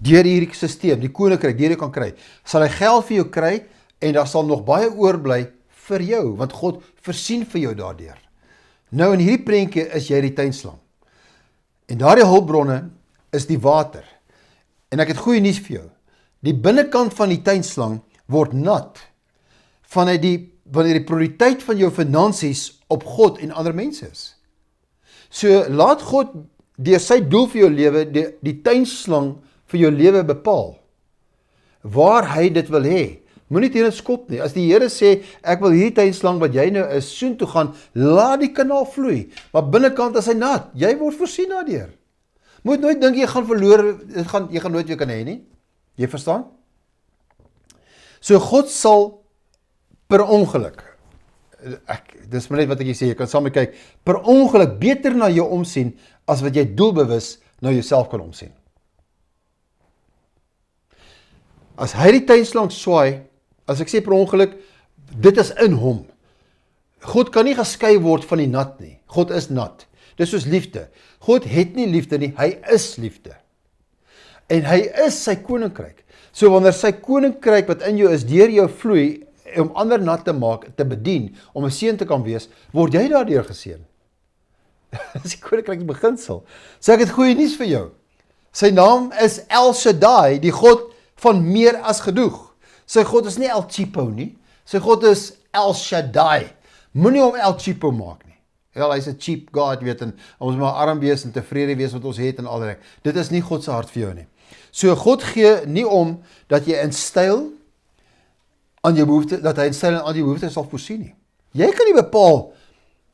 S1: deur hierdie stelsel, die koninkryk deur jou kan kry, sal hy geld vir jou kry, en daar sal nog baie oorbly vir jou, want God voorsien vir jou daardeur. Nou in hierdie prentjie is jy die tuinslang. En daardie hulpbronne is die water. En ek het goeie nuus vir jou. Die binnekant van die tuinslang word nat wanneer die prioriteit van jou finansies op God en ander mense is. So laat God deur sy doel vir jou lewe die tuinslang vir jou lewe bepaal. Waar hy dit wil hê. Moenie teen dit skop nie. As die Here sê, ek wil hierdie tuinslang wat jy nou is, soontoe gaan, laat die kanaal vloei. Maar binnekant is hy nat. Jy word voorsien daardeur. Moet nooit dink jy gaan verloor, jy gaan nooit weer kan hê nie. Jy verstaan? So God sal per ongeluk, dis maar net wat ek sê, jy kan saam met kyk, per ongeluk beter na jou omsien, as wat jy doelbewus na jouself kan omsien. As hy die tuinslang swaai, as ek sê per ongeluk, dit is in hom. God kan nie geskei word van die nat nie. God is nat. Dis soos liefde. God het nie liefde nie, hy is liefde. En hy is sy koninkryk. So wanneer sy koninkryk wat in jou is, deur jou vloei, om ander nat te maak, te bedien, om 'n seën te kan wees, word jy daardeur geseën. Dis die koninkryk beginsel. So ek het goeie nuus vir jou. Sy naam is El Shaddai, die God van meer as genoeg. Sy God is nie El Cheapo nie, sy God is El Shaddai. Moenie hom El Cheapo maak nie. Wel, hy's 'n cheap God, weet, en ons moet maar arm wees en tevrede wees wat ons het en al die. Dit is nie God se hart vir jou nie. So God gee nie om dat jy in styl aan jou behoefte, dat hy in styl en aan jou behoefte sal voorsien nie. Jy kan nie bepaal.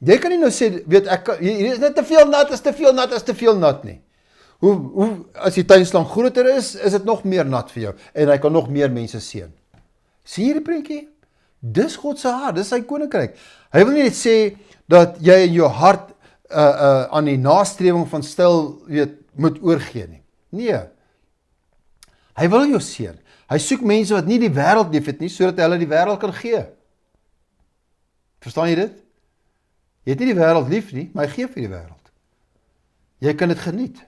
S1: Jy kan nie nou sê, weet ek, hier is net te veel nat, is te veel nat nie. As die tuinslang groter is dit nog meer nat vir jou, en hy kan nog meer mense seën. Sien jy die prentjie? Dis God se hart, dis sy koninkryk. Hy wil nie net sê, dat jy in jou hart aan die nastrewing van styl, weet, moet oorgee nie. Nee. Hy wil jou seën. Hy soek mense wat nie die wêreld lief het nie, sodat hy hulle die wêreld kan gee. Verstaan jy dit? Jy het nie die wêreld lief nie, maar hy gee vir die wêreld. Jy kan dit geniet.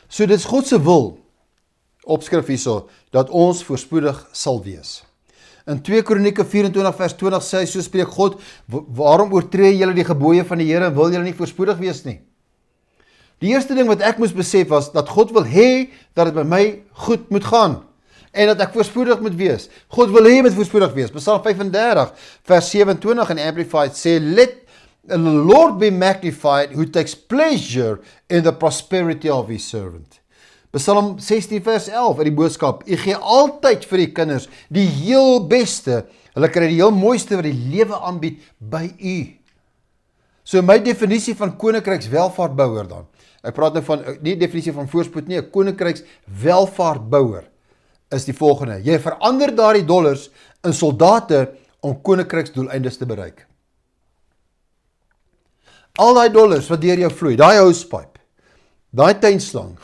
S1: So dit is God se wil, opskrif hierso, dat ons voorspoedig sal wees. In 2 Kronieke 24 vers 20 sê hy, so spreek God, waarom oortree julle die gebooie van die Here en wil julle nie voorspoedig wees nie? Die eerste ding wat ek moes besef was, dat God wil hê, dat het met my goed moet gaan, en dat ek voorspoedig moet wees. God wil hê jy moet voorspoedig wees. Psalm 35 vers 27 in Amplified sê, let the Lord be magnified who takes pleasure in the prosperity of his servant. Psalm 16 vers 11 in die boodskap, u gee altyd vir die kinders die heel beste, hulle kry die heel mooiste wat die lewe aanbied by u. So my definisie van koninkryks welvaartbouer dan, ek praat nou van, nie definisie van voorspoed nie, 'n koninkryks welvaartbouer is die volgende, jy verander daardie dollars in soldate om koninkryksdoeleindes te bereik. Al die dollars wat deur jou vloei, daai housepipe, daai tuinslang,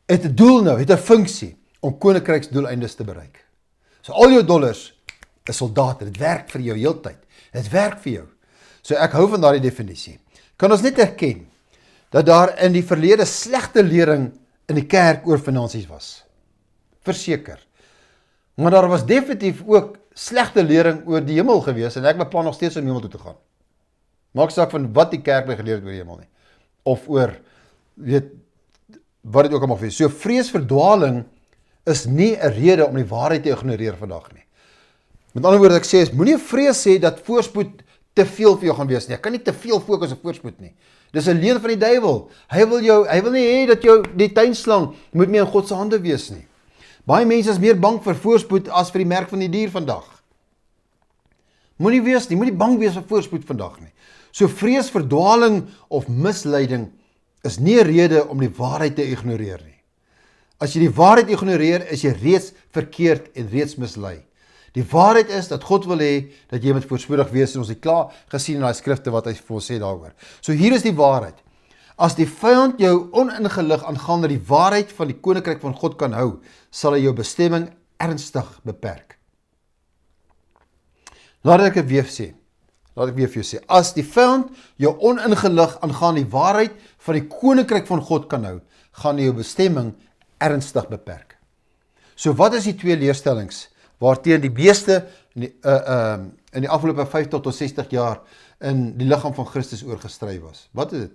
S1: het 'n doel nou, het 'n funksie om koninkryksdoeleindes te bereik. So al jou dollars is soldate, dit werk vir jou heeltyd. Dit werk vir jou. So ek hou van daardie definisie. Kan ons net erken dat daar in die verlede slegte lering in die kerk oor finansies was. Verseker. Maar daar was definitief ook slegte lering oor die hemel gewees en ek beplan nog steeds om hemel toe te gaan. Maak saak van wat die kerk my geleer het oor die hemel nie. Of oor, weet, wat dit ook al mag wees. So vrees vir dwaling is nie 'n rede om die waarheid te ignoreer vandag nie. Met ander woorde, ek sê, moenie vrees hê dat voorspoed te veel vir jou gaan wees nie. Ek kan nie te veel fokus op voorspoed nie. Dis 'n leuen van die duiwel. Hy wil nie hê dat die tuinslang moet meer in God se hande wees nie. Baie mense is meer bang vir voorspoed as vir die merk van die dier vandag. Moenie wees nie, moenie bang wees vir voorspoed vandag nie. So vrees vir dwaling of misleiding is nie 'n rede om die waarheid te ignoreer nie. As jy die waarheid ignoreer, is jy reeds verkeerd en reeds mislei. Die waarheid is dat God wil hê dat jy moet voorspoedig wees, en ons het klaar gesien in daai skrifte wat hy vir ons sê daaroor. So hier is die waarheid. As die vyand jou oningelig aangaande die waarheid van die koninkryk van God kan hou, sal hy jou bestemming ernstig beperk. Laat ek weer vir jou sê, as die vyand jou oningelig aangaande die waarheid van die koninkryk van God kan hou, gaan hy jou bestemming ernstig beperk. So wat is die twee leerstellings waarteen die beeste in die afgelope 50 tot 60 jaar in die liggaam van Christus oorgestry was? Wat is dit?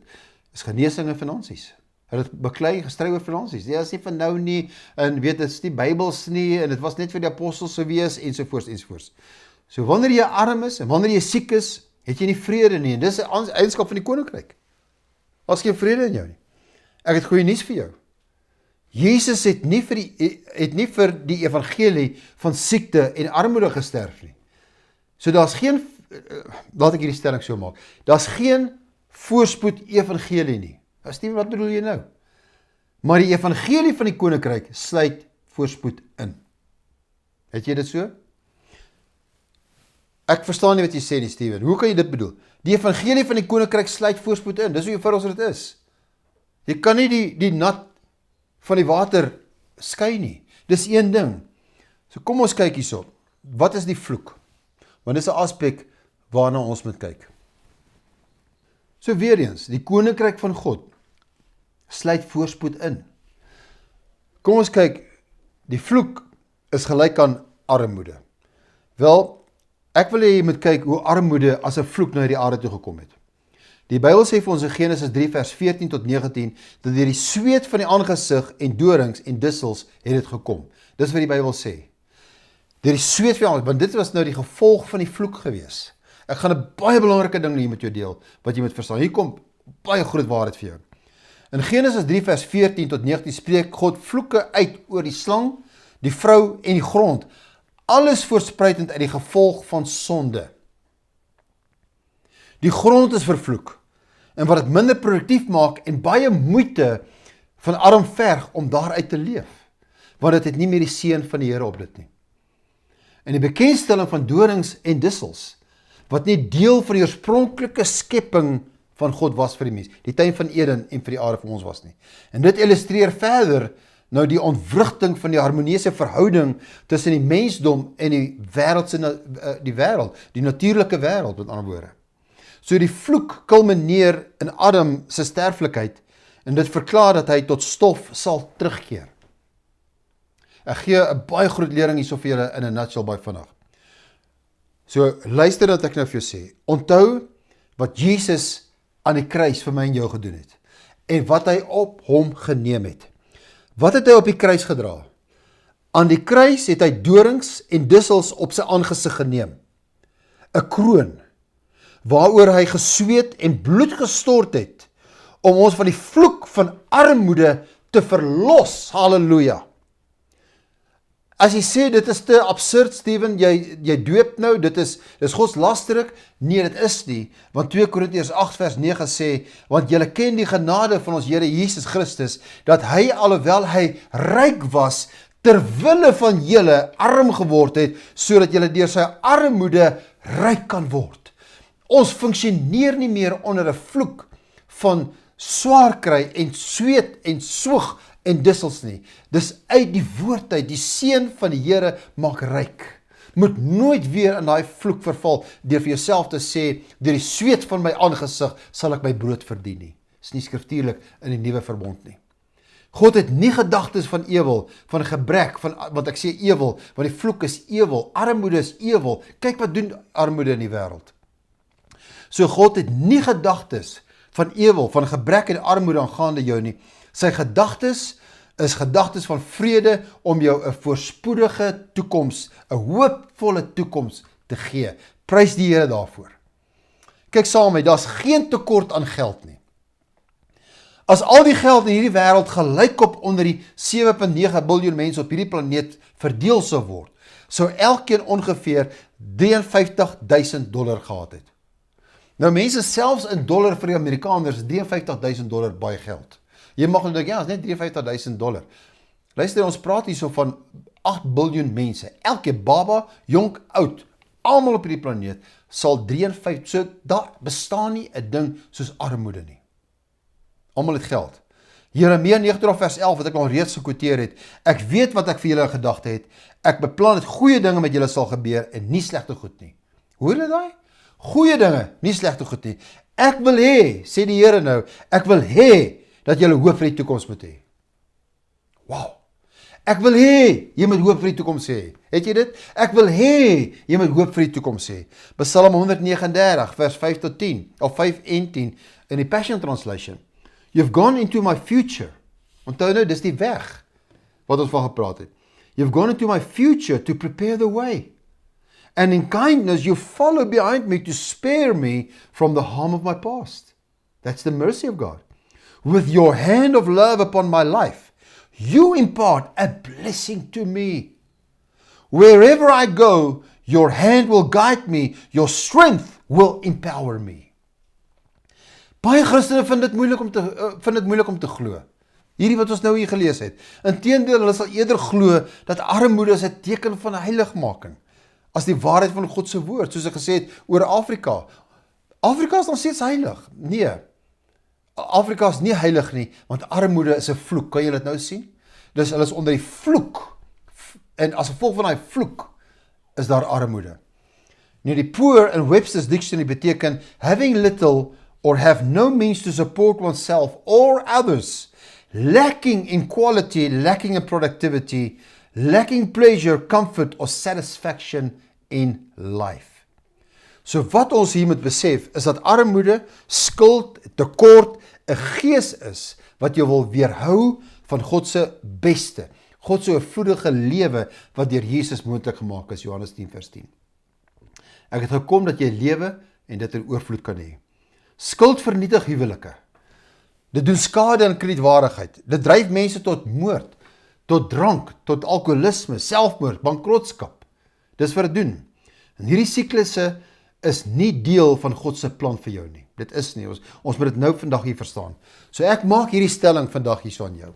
S1: Is genesing en finansies. Hulle het beklei gestry oor finansies. Dit is nie van nou nie, en weet, dit is nie Bybels nie, en dit was net vir die apostels gewees, ensovoorts. So wanneer jy arm is, en wanneer jy siek is, het jy nie vrede nie, en dis 'n eienskap van die koninkryk. As geen vrede in jou nie. Ek het goeie nuus vir jou. Jesus het nie vir die evangelie van siekte en armoede gesterf nie. So daar's geen, laat ek hierdie stelling so maak, daar's geen voorspoed evangelie nie. Steven, wat bedoel jy nou? Maar die evangelie van die koninkryk sluit voorspoed in. Het jy dit so? Ek verstaan nie wat jy sê nie, Steven. Hoe kan jy dit bedoel? Die evangelie van die koninkryk sluit voorspoed in. Dis hoe eenvoudig dit is. Jy kan nie die nat van die water skei nie. Dis een ding. So kom ons kyk hierso. Wat is die vloek? Want dis 'n aspek waarna ons moet kyk. So weer eens, die koninkryk van God sluit voorspoed in. Kom ons kyk, die vloek is gelyk aan armoede. Wel, ek wil hê jy moet kyk hoe armoede as 'n vloek na die aarde toe gekom het. Die Bybel sê vir ons in Genesis 3 vers 14 tot 19, dat deur die sweet van die aangesig en dorings en dussels het dit gekom. Dis wat die Bybel sê. Deur die sweet van die aangesig, want dit was nou die gevolg van die vloek gewees. Ek gaan 'n baie belangrike ding hier met jou deel, wat jy moet verstaan. Hier kom baie groot waarheid vir jou. In Genesis 3 vers 14 tot 19 spreek God vloeke uit oor die slang, die vrou en die grond. Alles voorspruitend uit die gevolg van sonde. Die grond is vervloek, en wat dit minder produktief maak en baie moeite van arm verg om daaruit te leef, want dit het nie meer die seën van die Here op dit nie. En die bekendstelling van dorings en dussels, wat nie deel van die oorspronklike skepping van God was vir die mens, die tuin van Eden en vir die aarde vir ons was nie. En dit illustreer verder nou die ontwrigting van die harmoniese verhouding tussen die mensdom en die wêreld, die natuurlike wêreld met ander woorde. So die vloek kulmineer in Adam se sterflikheid, en dit verklaar dat hy tot stof sal terugkeer. Ek gee 'n baie groot lering hierso vir julle in 'n nutshell by vandag. So luister dat ek nou vir jou sê, onthou wat Jesus aan die kruis vir my en jou gedoen het, en wat hy op hom geneem het. Wat het hy op die kruis gedra? Aan die kruis het hy dorings en dussels op sy aangesig geneem. 'n kroon, waaroor hy gesweet en bloed gestort het, om ons van die vloek van armoede te verlos. Halleluja! As jy sê, dit is te absurd, Steven, jy dweep nou, dit is godslasterik. Nee, dit is nie, want 2 Korintiërs 8 vers 9 sê, want julle ken die genade van ons Here Jesus Christus, dat hy, alhoewel hy ryk was, terwille van julle arm geword het, sodat julle deur sy armoede ryk kan word. Ons funksioneer nie meer onder 'n vloek van swaar kry en sweet en soeg en dussels nie. Dis uit die woord uit, die seën van die Here maak ryk. Moet nooit weer in daai vloek verval, deur vir jouself te sê, deur die sweet van my aangesig sal ek my brood verdien nie. Dis nie skriftuurlik in die nuwe verbond nie. God het nie gedagtes van ewel, van gebrek, want ek sê ewel, want die vloek is ewel, armoede is ewel. Kyk wat doen armoede in die wêreld. So God het nie gedagtes van ewel, van gebrek en armoede aangaande jou nie. Sy gedagtes is gedagtes van vrede om jou 'n voorspoedige toekoms, 'n hoopvolle toekoms te gee. Prys die Here daarvoor. Kyk saam met my, daar's geen tekort aan geld nie. As al die geld in hierdie wêreld gelykop onder die 7,9 biljoen mense op hierdie planeet verdeel sou word, sou elkeen ongeveer $53,000 gehad het. Nou mense, selfs in dollar vir die Amerikaners, $53,000 baie geld. Jy mag nou dink, ja, is net $53,000. Luister, ons praat hier so van 8 biljoen mense. Elke baba, jonk, oud, almal op hierdie planeet sal 53, so daar bestaan nie 'n ding soos armoede nie. Almal het geld. Jeremia 19 vers 11 wat ek al reeds gekwoteer het. Ek weet wat ek vir julle in gedagte het. Ek beplan dat goeie dinge met julle sal gebeur en nie slegte goed nie. Hoor julle daai? Goeie dinge, nie slegte goed nie. Ek wil hê, sê die Here nou, ek wil hê dat julle hoop vir die toekoms moet hê. Wow. Ek wil hê jy moet hoop vir die toekoms hê. Het jy dit? Ek wil hê jy moet hoop vir die toekoms hê. Psalm 139 vers 5 tot 10 of 5 en 10 in die Passion Translation. You've gone into my future. Onthou nou, dis die weg wat ons van gepraat het. You've gone into my future to prepare the way. And in kindness you follow behind me to spare me from the harm of my past. That's the mercy of God. With your hand of love upon my life, you impart a blessing to me. Wherever I go, your hand will guide me, your strength will empower me. Baie Christene vind dit moeilik om te glo. Hierdie wat ons nou hier gelees het. Inteendeel, hulle sal eerder glo dat armoede is 'n teken van heiligmaking as die waarheid van God se woord, soos ek gesê het oor Afrika. Afrika is nog steeds heilig. Nee. Afrika is nie heilig nie, want armoede is 'n vloek. Kan jy dit nou sien? Dus hulle is onder die vloek. En as gevolg van daai vloek is daar armoede. Nou die poor in Webster's Dictionary beteken having little or have no means to support oneself or others, lacking in quality, lacking in productivity, lacking pleasure, comfort or satisfaction in life. So wat ons hier moet besef is dat armoede, skuld, tekort 'n gees is wat jou wil weerhou van God se beste, God se oorvloedige lewe wat deur Jesus moontlik gemaak is, Johannes 10 vers 10. Ek het gekom dat jy lewe en dit in oorvloed kan hê. Skuld vernietig huwelike. Dit doen skade aan kredietwaardigheid. Dit dryf mense tot moord, tot drank, tot alkoholisme, selfmoord, bankrotskap. Dis wat dit doen. En hierdie siklusse is nie deel van God se plan vir jou nie. Dit is nie. Ons moet dit nou vandag hier verstaan. So ek maak hierdie stelling vandag hierso aan jou.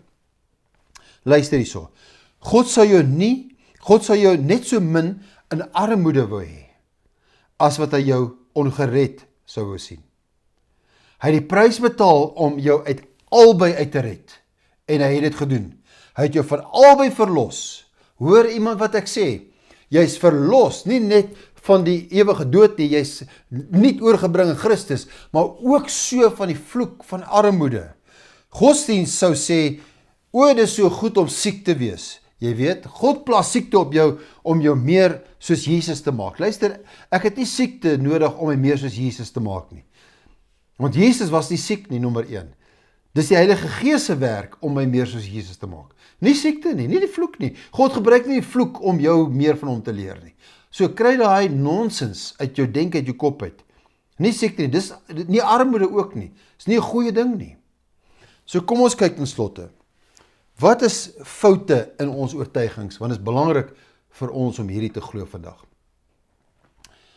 S1: Luister hierso. God sal jou net so min in armoede wou hê as wat hy jou ongered sou wou sien. Hy het die prys betaal om jou uit albei uit te red. En hy het dit gedoen. Hy het jou van albei verlos. Hoor iemand wat ek sê? Jy is verlos, nie net van die ewige dood nie, jy is nie oorgebring in Christus, maar ook so van die vloek van armoede. Godsdienst sou sê, o, dit is so goed om siek te wees. Jy weet, God plaas siekte op jou om jou meer soos Jesus te maak. Luister, ek het nie siekte nodig om my meer soos Jesus te maak nie. Want Jesus was nie siek nie, nommer 1. Dis die Heilige Gees se werk om my meer soos Jesus te maak. Nie siekte nie, nie die vloek nie. God gebruik nie die vloek om jou meer van hom te leer nie. So kry daai nonsens uit jou denke, uit jou kop uit. Nie siekte nie, dis nie armoede ook nie. Dis nie 'n goeie ding nie. So kom ons kyk ten slotte. Wat is foute in ons oortuigings? Want dit is belangrik vir ons om hierdie te glo vandag.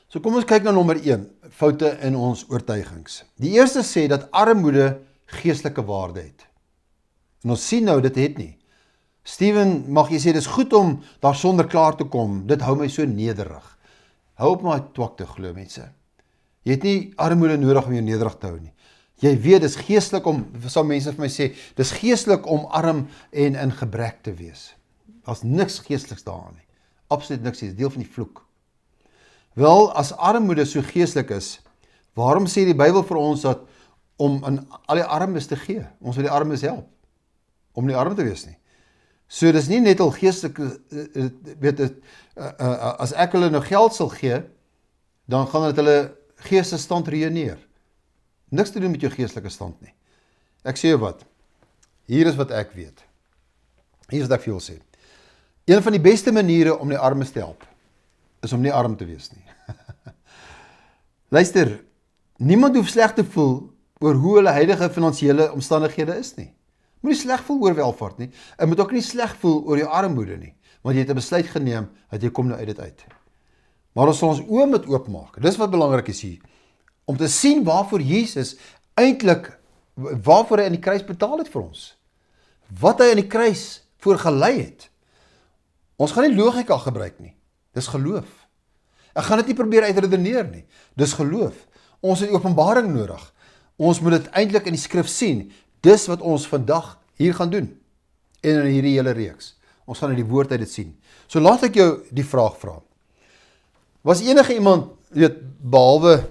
S1: So kom ons kyk na nommer 1, foute in ons oortuigings. Die eerste sê dat armoede geestelike waarde het. En ons sien nou, dit het nie. Steven, mag jy sê, dit is goed om daar sonder klaar te kom, dit hou my so nederig. Hou op my twak te glo, mense. Jy het nie armoede nodig om jou nederig te hou nie. Jy weet, dit is geestelik om, sal mense vir my sê, dit is geestelik om arm en in gebrek te wees. Daar's niks geesteliks daaraan nie. Absoluut niks, dit is deel van die vloek. Wel, as armoede so geestelik is, waarom sê die Bybel vir ons dat om aan al die armes te gee? Ons wil die armes help, om nie arm te wees nie. So dis nie net al geestelik, as ek hulle nou geld sal gee, dan gaan dit hulle geestestand ruïneer. Niks te doen met jou geestelike stand nie. Ek sê jou wat, hier is wat ek weet. Hier is wat ek vir jou sê. Een van die beste maniere om die armes te help, is om nie arm te wees nie. Luister, niemand hoef sleg te voel oor hoe hulle huidige finansiële omstandighede is nie. Moenie sleg voel oor welvaart nie, en moet ook nie sleg voel oor jou armoede nie, want jy het 'n besluit geneem, dat jy kom nou uit dit uit. Maar ons sal ons oë moet oopmaak, dis wat belangrik is hier, om te sien waarvoor Jesus eintlik, waarvoor hy in die kruis betaal het vir ons. Wat hy in die kruis voor gelei het. Ons gaan nie logika gebruik nie, dis geloof. Ek gaan dit nie probeer uitredeneer nie, dis geloof. Ons het openbaring nodig. Ons moet dit eintlik in die skrif sien. Dis wat ons vandag hier gaan doen, en in hierdie hele reeks. Ons gaan in die woord uit dit sien. So laat ek jou die vraag vra. Was enige iemand, behalwe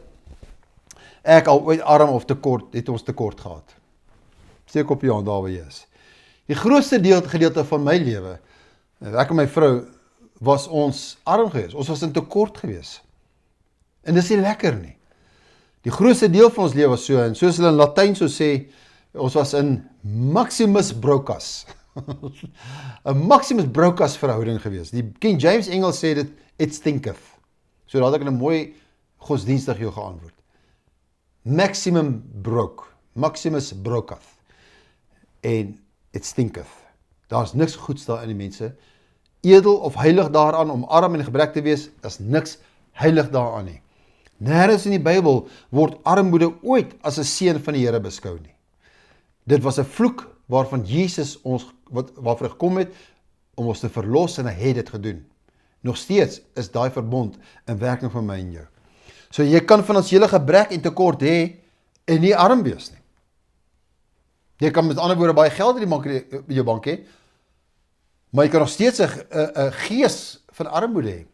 S1: ek al ooit arm of tekort, het ons tekort gehad? Steek op jou hand daar waar jy is. Die grootste gedeelte van my lewe, ek en my vrou, was ons arm geweest. Ons was in tekort geweest. En dis nie lekker nie. Die grootste deel van ons lewe was so, en soos hulle in Latyn so sê, ons was in Maximus Brocas. 'n Maximus Brocas verhouding geweest. Die King James Engels sê dit, it stinketh. So daar het ek 'n mooi godsdienstig jou geantwoord. Maximus Brocas. En it stinketh. Daar's niks goeds daar in die mense. Edel of heilig daaraan om arm en gebrek te wees, is niks heilig daaraan nie. Nêrens in die Bybel word armoede ooit as 'n seën van die Here beskou nie. Dit was 'n vloek waarvan Jesus waarvoor hy gekom het om ons te verlos, en hy het dit gedoen. Nog steeds is daai verbond in werking vir my en jou. So jy kan finansiële gebrek en tekort hê en nie arm wees nie. Jy kan met ander woorde baie geld in jou bank hê, maar jy kan nog steeds 'n gees van armoede hê.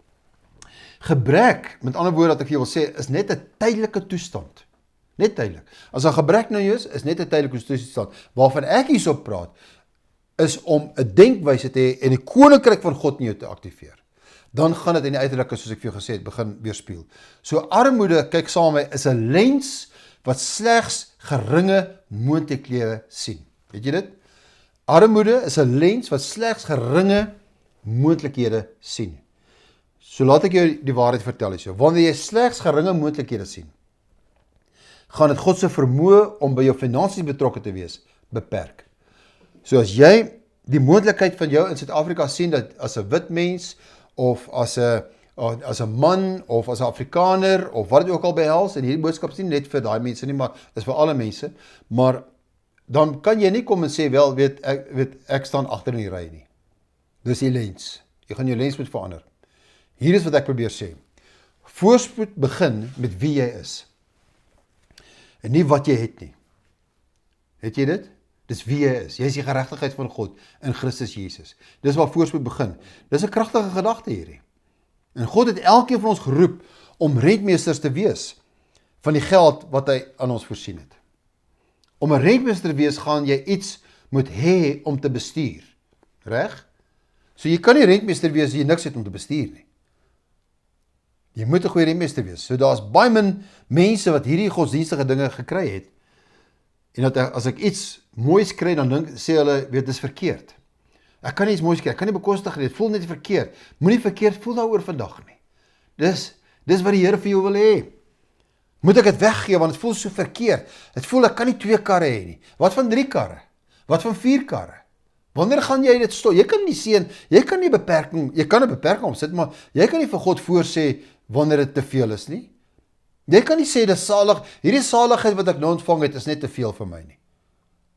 S1: Gebrek, met ander woorde wat ek vir jou wil sê, is net 'n tydelike toestand. Net tydelik. As 'n gebrek nou is net 'n tydelike toestand. Waarvan ek hierso praat, is om 'n denkwyse te hê en die koninkryk van God in jou te aktiveer. Dan gaan dit in die uiterlike, soos ek vir jou gesê het, begin weerspieël. So armoede, kyk saam met my, is 'n lens wat slegs geringe moontlikhede sien. Weet jy dit? Armoede is 'n lens wat slegs geringe moontlikhede sien. So laat ek jou die waarheid vertel hierso. Wanneer jy slegs geringe moontlikhede sien, gaan dit God se vermoë om by jou finansies betrokke te wees beperk. So as jy die moontlikheid van jou in Suid-Afrika sien, dat as 'n wit mens, of as 'n man, of as 'n Afrikaner, of wat dit ook al behels, en hierdie boodskap is nie net vir daai mense nie, maar dis vir alle mense, maar dan kan jy nie kom en sê, wel, ek staan agter in die ry nie. Dis die lens. Jy gaan jou lens moet verander. Hier is wat ek probeer sê. Voorspoed begin met wie jy is, en nie wat jy het nie. Het jy dit? Dis wie jy is. Jy is die geregtigheid van God in Christus Jesus. Dis waar voorspoed begin. Dis 'n kragtige gedagte hierdie. En God het elkeen van ons geroep om rentmeesters te wees van die geld wat hy aan ons voorsien het. Om 'n rentmeester te wees, gaan jy iets moet hê om te bestuur. Reg? So jy kan nie rentmeester wees as jy niks het om te bestuur nie. Jy moet 'n goeie rentmeester wees. So daar's baie min mense wat hierdie godsdienstige dinge gekry het, en dat as ek iets moois kry, dan sê hulle, weet, dis verkeerd. Ek kan nie iets moois kry, ek kan nie bekostig nie, dit voel net verkeerd. Moenie verkeerd voel daaroor vandag nie. Dis wat die Here vir jou wil hê. Moet ek dit weggee, want dit voel so verkeerd. Dit voel, ek kan nie 2 karre hê nie. Wat van 3 karre? Wat van 4 karre? Wanneer gaan jy dit stop? Jy kan nie sien, jy kan 'n beperking opsit, maar jy kan nie vir God voorsê wanneer dit te veel is nie. Jy kan nie sê, dis salig, hierdie saligheid wat ek nou ontvang het, is net te veel vir my nie.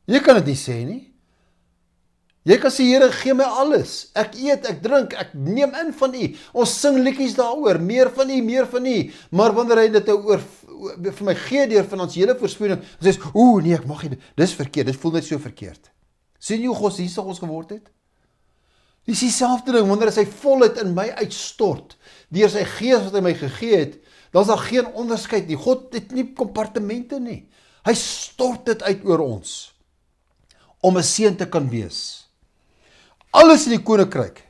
S1: Jy kan dit nie sê nie. Jy kan sê, Here, gee my alles. Ek eet, ek drink, ek neem in van U. Ons sing liedjies daaroor, meer van U, meer van U. Maar wanneer hy dit vir my gee deur finansiële voorspoeding, dan sê hy, nee, ek mag nie, dis verkeerd, dit voel net so verkeerd. Sien jy hoe godsdienstig ons geword het? Dis dieselfde ding, wanneer hy volheid in my uitstort, deur sy gees wat hy my gegee het, dan is daar geen onderskeid nie. God het nie kompartemente nie. Hy stort dit uit oor ons, om 'n seën te kan wees. Alles in die koninkryk,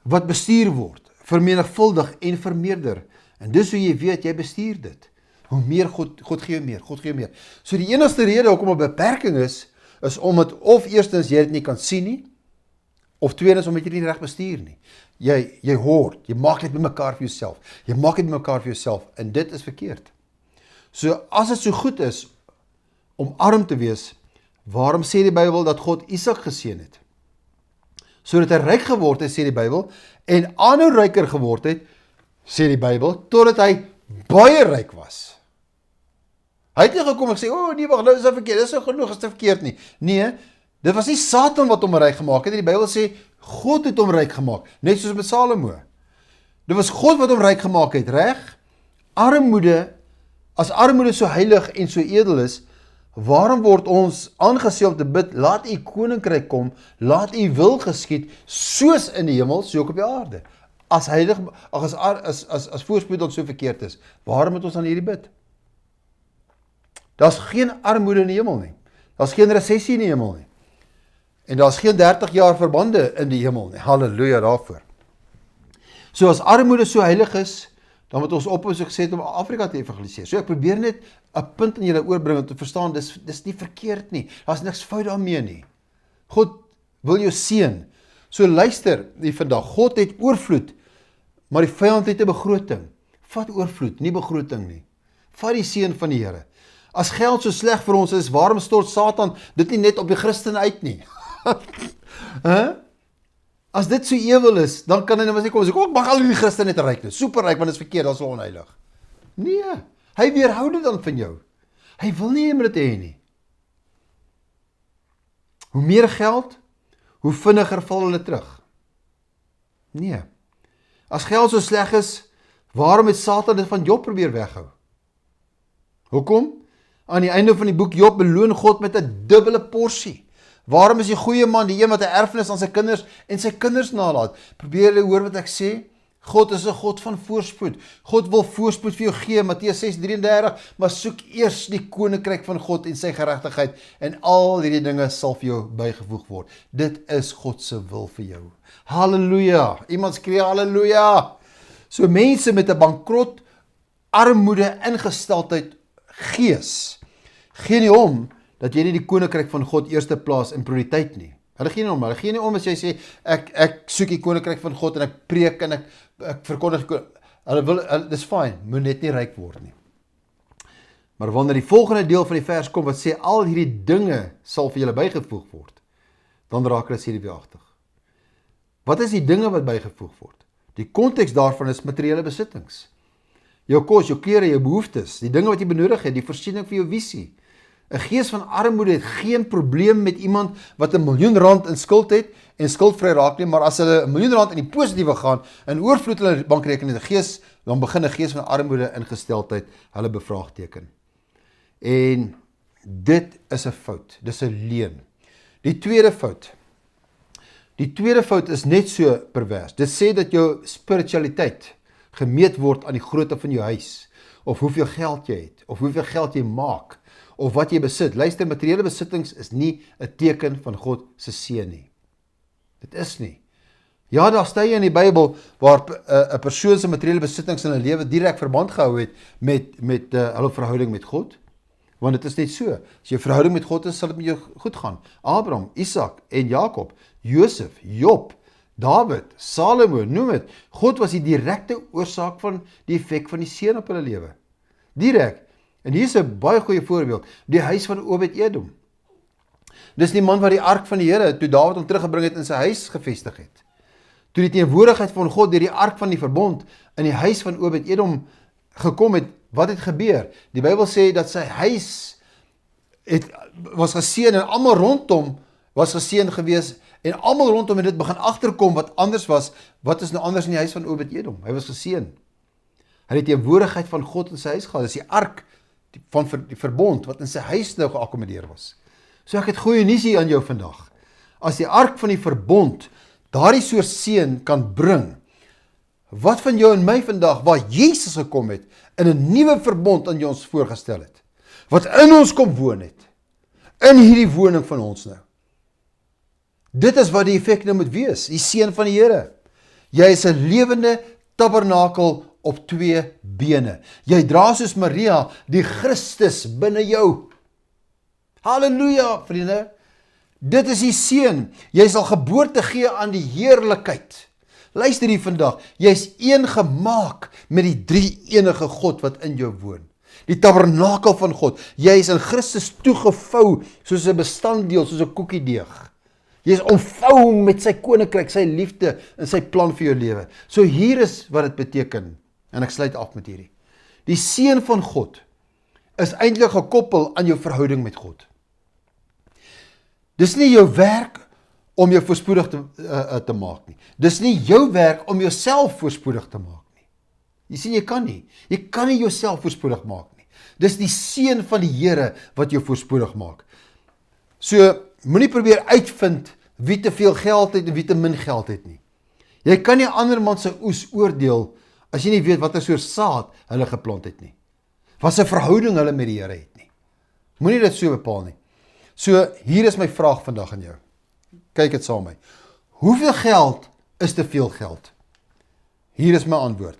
S1: wat bestuur word, vermenigvuldig en vermeerder. En dis hoe jy weet, jy bestuur dit. Hoe meer God gee jou meer, God gee jou meer. So die enigste rede hoekom 'n beperking is omdat of eerstens jy dit nie kan sien nie, of tweedens omdat jy nie reg bestuur nie. Jy hoort, jy maak dit bymekaar vir jouself. Jy maak dit bymekaar vir jouself, en dit is verkeerd. So as dit so goed is, om arm te wees, waarom sê die Bybel dat God Isak geseën het? Sodat hy ryk geword het, sê die Bybel, en aanhou ryker geword het, sê die Bybel, totdat hy baie ryk was. Hy het nie gekom en sê, nee, wacht, nou is dit verkeerd, dit is nou genoeg, is dit verkeerd nie. Nee, dit was nie Satan wat hom ryk gemaak het, die Bybel sê, God het hom ryk gemaak, net soos met Salomo. Dit was God wat hom ryk gemaak het, reg? As armoede so heilig en so edel is, waarom word ons aangesê om te bid, laat u koninkryk kom, laat u wil geskied, soos in die hemel, so ook op die aarde. As heilig, as voorspoed ons so verkeerd is, waarom moet ons dan hierdie bid? Daar's geen armoede in die hemel nie. Daar's geen resessie in die hemel nie. En daar's geen 30 jaar verbande in die hemel nie. Halleluja daarvoor. So as armoede so heilig is, dan moet ons op ons gesê om Afrika te evangeliseer. So ek probeer net 'n punt in julle oorbring om te verstaan, dis nie verkeerd nie. Daar's niks fout daarmee nie. God wil jou seën. So luister, vandag, God het oorvloed, maar die vyand het 'n begroting. Vat oorvloed, nie begroting nie. Vat die seën van die Here. As geld so sleg vir ons is, waarom stort Satan dit nie net op die Christen uit nie? As dit so ewel is, dan kan hy nou nie kom en sê, mag al die Christen net ryk, superryk, want dit is verkeerd, dat is onheilig. Nee, hy weerhou dit dan van jou. Hy wil nie met dit hê nie. Hoe meer geld, hoe vinniger val hulle terug. Nee. As geld so sleg is, waarom het Satan dit van Job probeer weghou? Hoekom? Aan die einde van die boek Job beloon God met 'n dubbele porsie. Waarom is die goeie man die een wat 'n erfenis aan sy kinders en sy kinders nalaat? Probeer julle hoor wat ek sê? God is 'n God van voorspoed. God wil voorspoed vir jou gee, Matteus 6:33, maar soek eers die koninkryk van God en sy geregtigheid en al hierdie dinge sal vir jou bygevoeg word. Dit is God se wil vir jou. Halleluja. Iemand skree halleluja. So mense met 'n bankrot, armoede, ingesteldheid gees gee nie om dat jy nie die koninkryk van God eerste plaas in prioriteit nie. Hulle gee nie om as jy sê, ek soek die koninkryk van God en ek preek en ek verkondig, dis fyn, moet net nie ryk word nie. Maar wanneer die volgende deel van die vers kom, wat sê, al hierdie dinge sal vir julle bygevoeg word, dan raak hulle senuweeagtig. Wat is die dinge wat bygevoeg word? Die konteks daarvan is materiële besittings. Jou kos, jou klere, jou behoeftes, die dinge wat jy benodig het, die voorsiening vir jou visie. 'n Gees van armoede het geen probleem met iemand wat R1 miljoen in skuld het en skuldvry raak nie, maar as hulle R1 miljoen in die positiewe gaan en oorvloed hulle bankrekening, dan begin 'n gees van armoede ingesteldheid hulle bevraagteken. En dit is 'n fout, dis 'n leuen. Die tweede fout is net so pervers. Dit sê dat jou spiritualiteit gemeet word aan die grootte van jou huis, of hoeveel geld jy het, of hoeveel geld jy maak, of wat jy besit. Luister, materiële besittings is nie 'n teken van God se seën nie. Dit is nie. Ja, daar staan in die Bybel waar 'n persoon se materiële besittings in 'n lewe direk verband gehou het met hulle verhouding met God. Want dit is net so. As jy verhouding met God is, sal dit met jou goed gaan. Abraham, Isak en Jakob, Josef, Job, David, Salomo, noem dit. God was die direkte oorsaak van die effek van die seën op hulle lewe. Direk. En hier is 'n baie goeie voorbeeld, die huis van Obed-Edom. Dis die man wat die ark van die Here, toe Dawid hom teruggebring het, in sy huis gevestig het. Toe die teenwoordigheid van God deur die ark van die verbond in die huis van Obed-Edom gekom het, wat het gebeur? Die Bybel sê dat sy huis was geseën en almal rondom was geseën gewees en almal rondom het dit begin agterkom wat anders was. Wat is nou anders in die huis van Obed-Edom? Hy was geseën. Hy het die teenwoordigheid van God in sy huis gehad. Dis die ark van die verbond wat in sy huis nou geakkommodeer was. So ek het goeie nuus hier aan jou vandag. As die ark van die verbond daardie soort seën kan bring, wat van jou en my vandag waar Jesus gekom het in 'n nuwe verbond aan ons voorgestel het, wat in ons kom woon het, in hierdie woning van ons nou. Dit is wat die effek nou moet wees, die seën van die Here. Jy is 'n lewende tabernakel op 2 bene. Jy dra soos Maria die Christus binne jou. Halleluja, vriende. Dit is die seën. Jy sal geboorte gee aan die heerlikheid. Luister hier vandag, jy is een gemaak met die drie enige God wat in jou woon. Die tabernakel van God. Jy is in Christus toegevou soos 'n bestanddeel, soos 'n koekiedeeg. Jy is omvou met sy koninkryk, sy liefde en sy plan vir jou lewe. So hier is wat dit beteken, en ek sluit af met hierdie. Die seën van God is eintlik gekoppel aan jou verhouding met God. Dis nie jou werk om jou voorspoedig te maak nie. Dis nie jou werk om jouself voorspoedig te maak nie. Jy sien, jy kan nie. Jy kan nie jouself voorspoedig maak nie. Dis die seën van die Here wat jou voorspoedig maak. So, moenie probeer uitvind wie te veel geld het en wie te min geld het nie. Jy kan nie ander man se oes oordeel as jy nie weet watter soort saad hulle geplant het nie. Wat 'n verhouding hulle met die Here het nie. Moenie dit so bepaal nie. So, hier is my vraag vandag aan jou. Kyk dit saam met my. Hoeveel geld is te veel geld? Hier is my antwoord.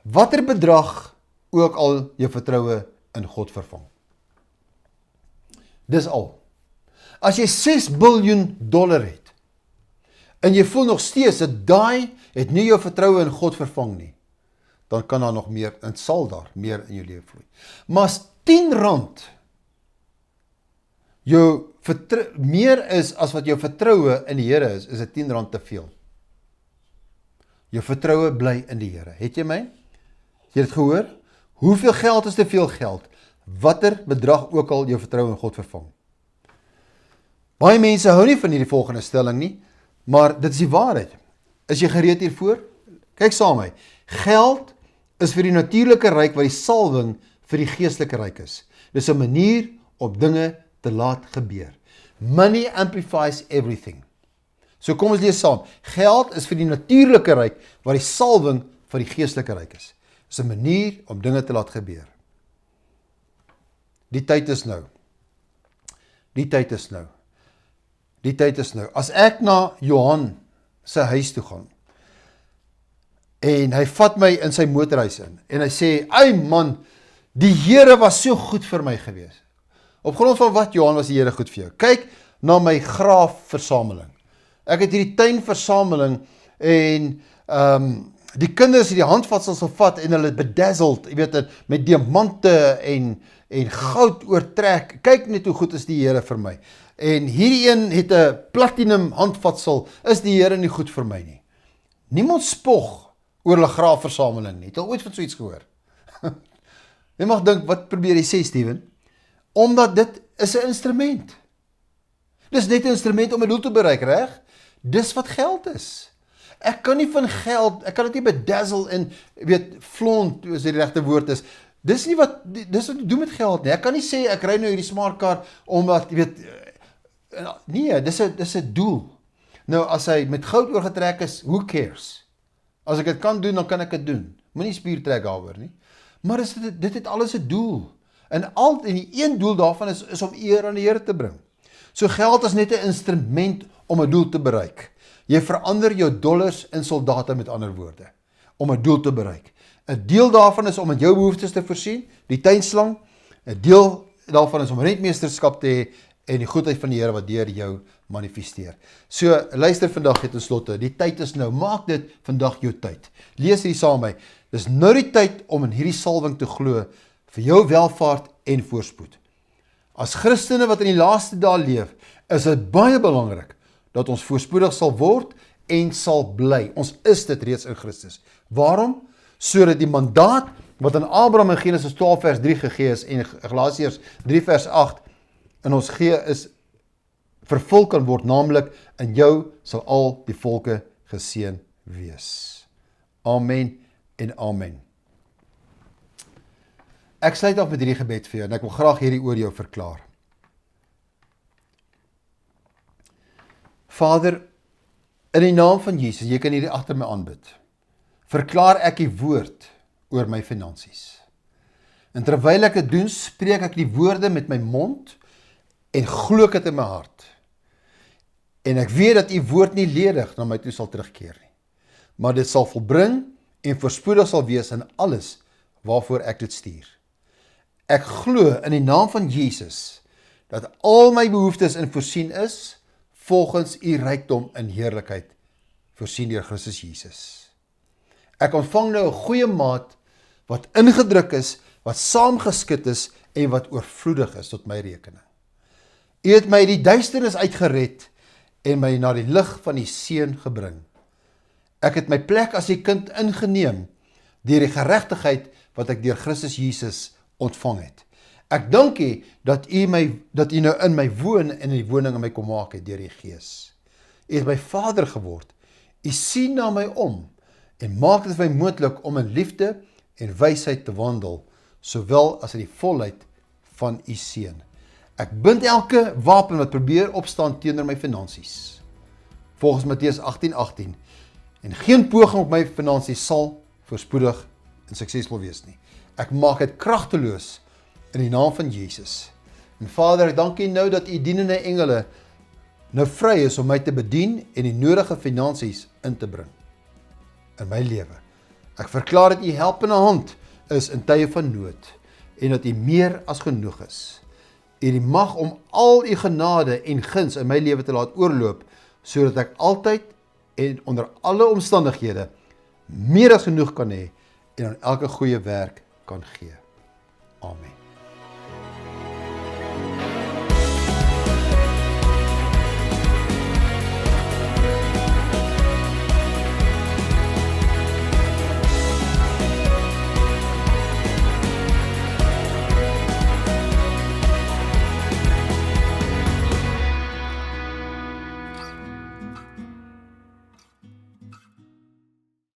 S1: Watter bedrag ook al jou vertroue in God vervang. Dis al. As jy $6 biljoen het, en jy voel nog steeds dat daai het nie jou vertroue in God vervang nie, dan kan daar nog meer, en sal daar meer in jou lewe vloei. Maar as R10 jou meer is as wat jou vertroue in die Here is dit R10 te veel. Jou vertroue bly in die Here. Het jy my? Het jy dit gehoor? Hoeveel geld is te veel geld? Watter bedrag ook al jou vertroue in God vervang. Baie mense hou nie van hierdie volgende stelling nie, maar dit is die waarheid. Is jy gereed hiervoor? Kyk saam met my. Geld is vir die natuurlike ryk wat die salwing vir die geestelike ryk is. Dis 'n manier om dinge te laat gebeur. Money amplifies everything. So kom ons lees saam. Geld is vir die natuurlike ryk wat die salwing vir die geestelike ryk is. Dis 'n manier om dinge te laat gebeur. Die tyd is nou. Die tyd is nou. Die tyd is nou. As ek na Johan sy huis toe gaan, en hy vat my in sy motorhuis in, en hy sê, "Ai man, die Here was so goed vir my gewees." Op grond van wat, Johan, was die Here goed vir jou? Kyk na my graafversameling. Ek het hierdie tuinversameling, en die kinders het die handvatsels gevat, en hulle bedazzled, jy weet, met diamante en goud oortrek. Kyk net hoe goed is die Here vir my. En hierdie een het 'n platinum handvatsel, is die Here nie goed vir my nie. Niemand spog oor hulle graafversameling nie. Het al ooit van so iets gehoor? Jy mag dink, wat probeer jy sê, Steven? Omdat dit is 'n instrument. Dis net 'n instrument om 'n doel te bereik, reg? Dis wat geld is. Ek kan nie van geld, ek kan dit nie bedazzle en weet flaunt, as dit die regte woord is. Dis wat ek doen met geld nie. Ek kan nie sê ek ry nou hierdie smart car omdat weet nee, dis 'n doel. Nou as hy met goud oorgetrek is, who cares? As ek dit kan doen, dan kan ek dit doen. Moenie spier trek daaroor nie. Maar dit het alles 'n doel. En die een doel daarvan is om eer aan die Here te bring. So geld is net 'n instrument om 'n doel te bereik. Jy verander jou dollars in soldate, met ander woorde, om 'n doel te bereik. 'n Deel daarvan is om in jou behoeftes te voorsien, die tuinslang. 'n Deel daarvan is om rentmeesterskap te hê en die goedheid van die Here wat deur jou manifesteer. So luister vandag ten slotte, die tyd is nou. Maak dit vandag jou tyd. Lees hier saam met my. Dis nou die tyd om in hierdie salwing te glo vir jou welvaart en voorspoed. As Christene wat in die laaste dae leef, is dit baie belangrik dat ons voorspoedig sal word en sal bly. Ons is dit reeds in Christus. Waarom? Sodat die mandaat wat aan Abraham in Genesis 12 vers 3 gegee is en Galasiërs 3 vers 8 in ons gee is vervul kan word, naamlik in jou sal al die volke geseën wees. Amen en amen. Ek sluit af met hierdie gebed vir jou en ek wil graag hierdie oor jou verklaar. Vader, in die naam van Jesus, jy kan hierdie agter my aanbid, verklaar ek die woord oor my finansies. En terwyl ek dit doen, spreek ek die woorde met my mond en glo ek dit in my hart. En ek weet dat die woord nie ledig na my toe sal terugkeer nie, maar dit sal volbring en voorspoedig sal wees in alles waarvoor ek dit stuur. Ek glo in die naam van Jesus dat al my behoeftes in voorsien is volgens u rykdom in heerlikheid, voorsien deur Christus Jesus. Ek ontvang nou 'n goeie maat wat ingedruk is, wat saamgeskit is en wat oorvloedig is tot my rekening. U het my die duisternis uitgered en my na die lig van die seun gebring. Ek het my plek as die kind ingeneem deur die geregtigheid wat ek deur Christus Jesus ontvang het. Ek dank U dat U nou in my woon en die woning in my kom maak het deur die Gees. U het my Vader geword. U sien na my om en maak dit vir my moontlik om in liefde en wysheid te wandel, sowel as in die volheid van U seun. Ek bind elke wapen wat probeer opstaan teenoor my finansies, volgens Matteus 18:18, en geen poging op my finansies sal voorspoedig en suksesvol wees nie. Ek maak dit kragteloos in die naam van Jesus. En Vader, ek dank U nou dat U dienende engele nou vry is om my te bedien en die nodige finansies in te bring in my lewe. Ek verklaar dat U helpende hand is in tye van nood en dat U meer as genoeg is. U die mag om al U genade en guns in my lewe te laat oorloop, sodat ek altyd en onder alle omstandighede meer as genoeg kan hê en aan elke goeie werk kan gee. Amen.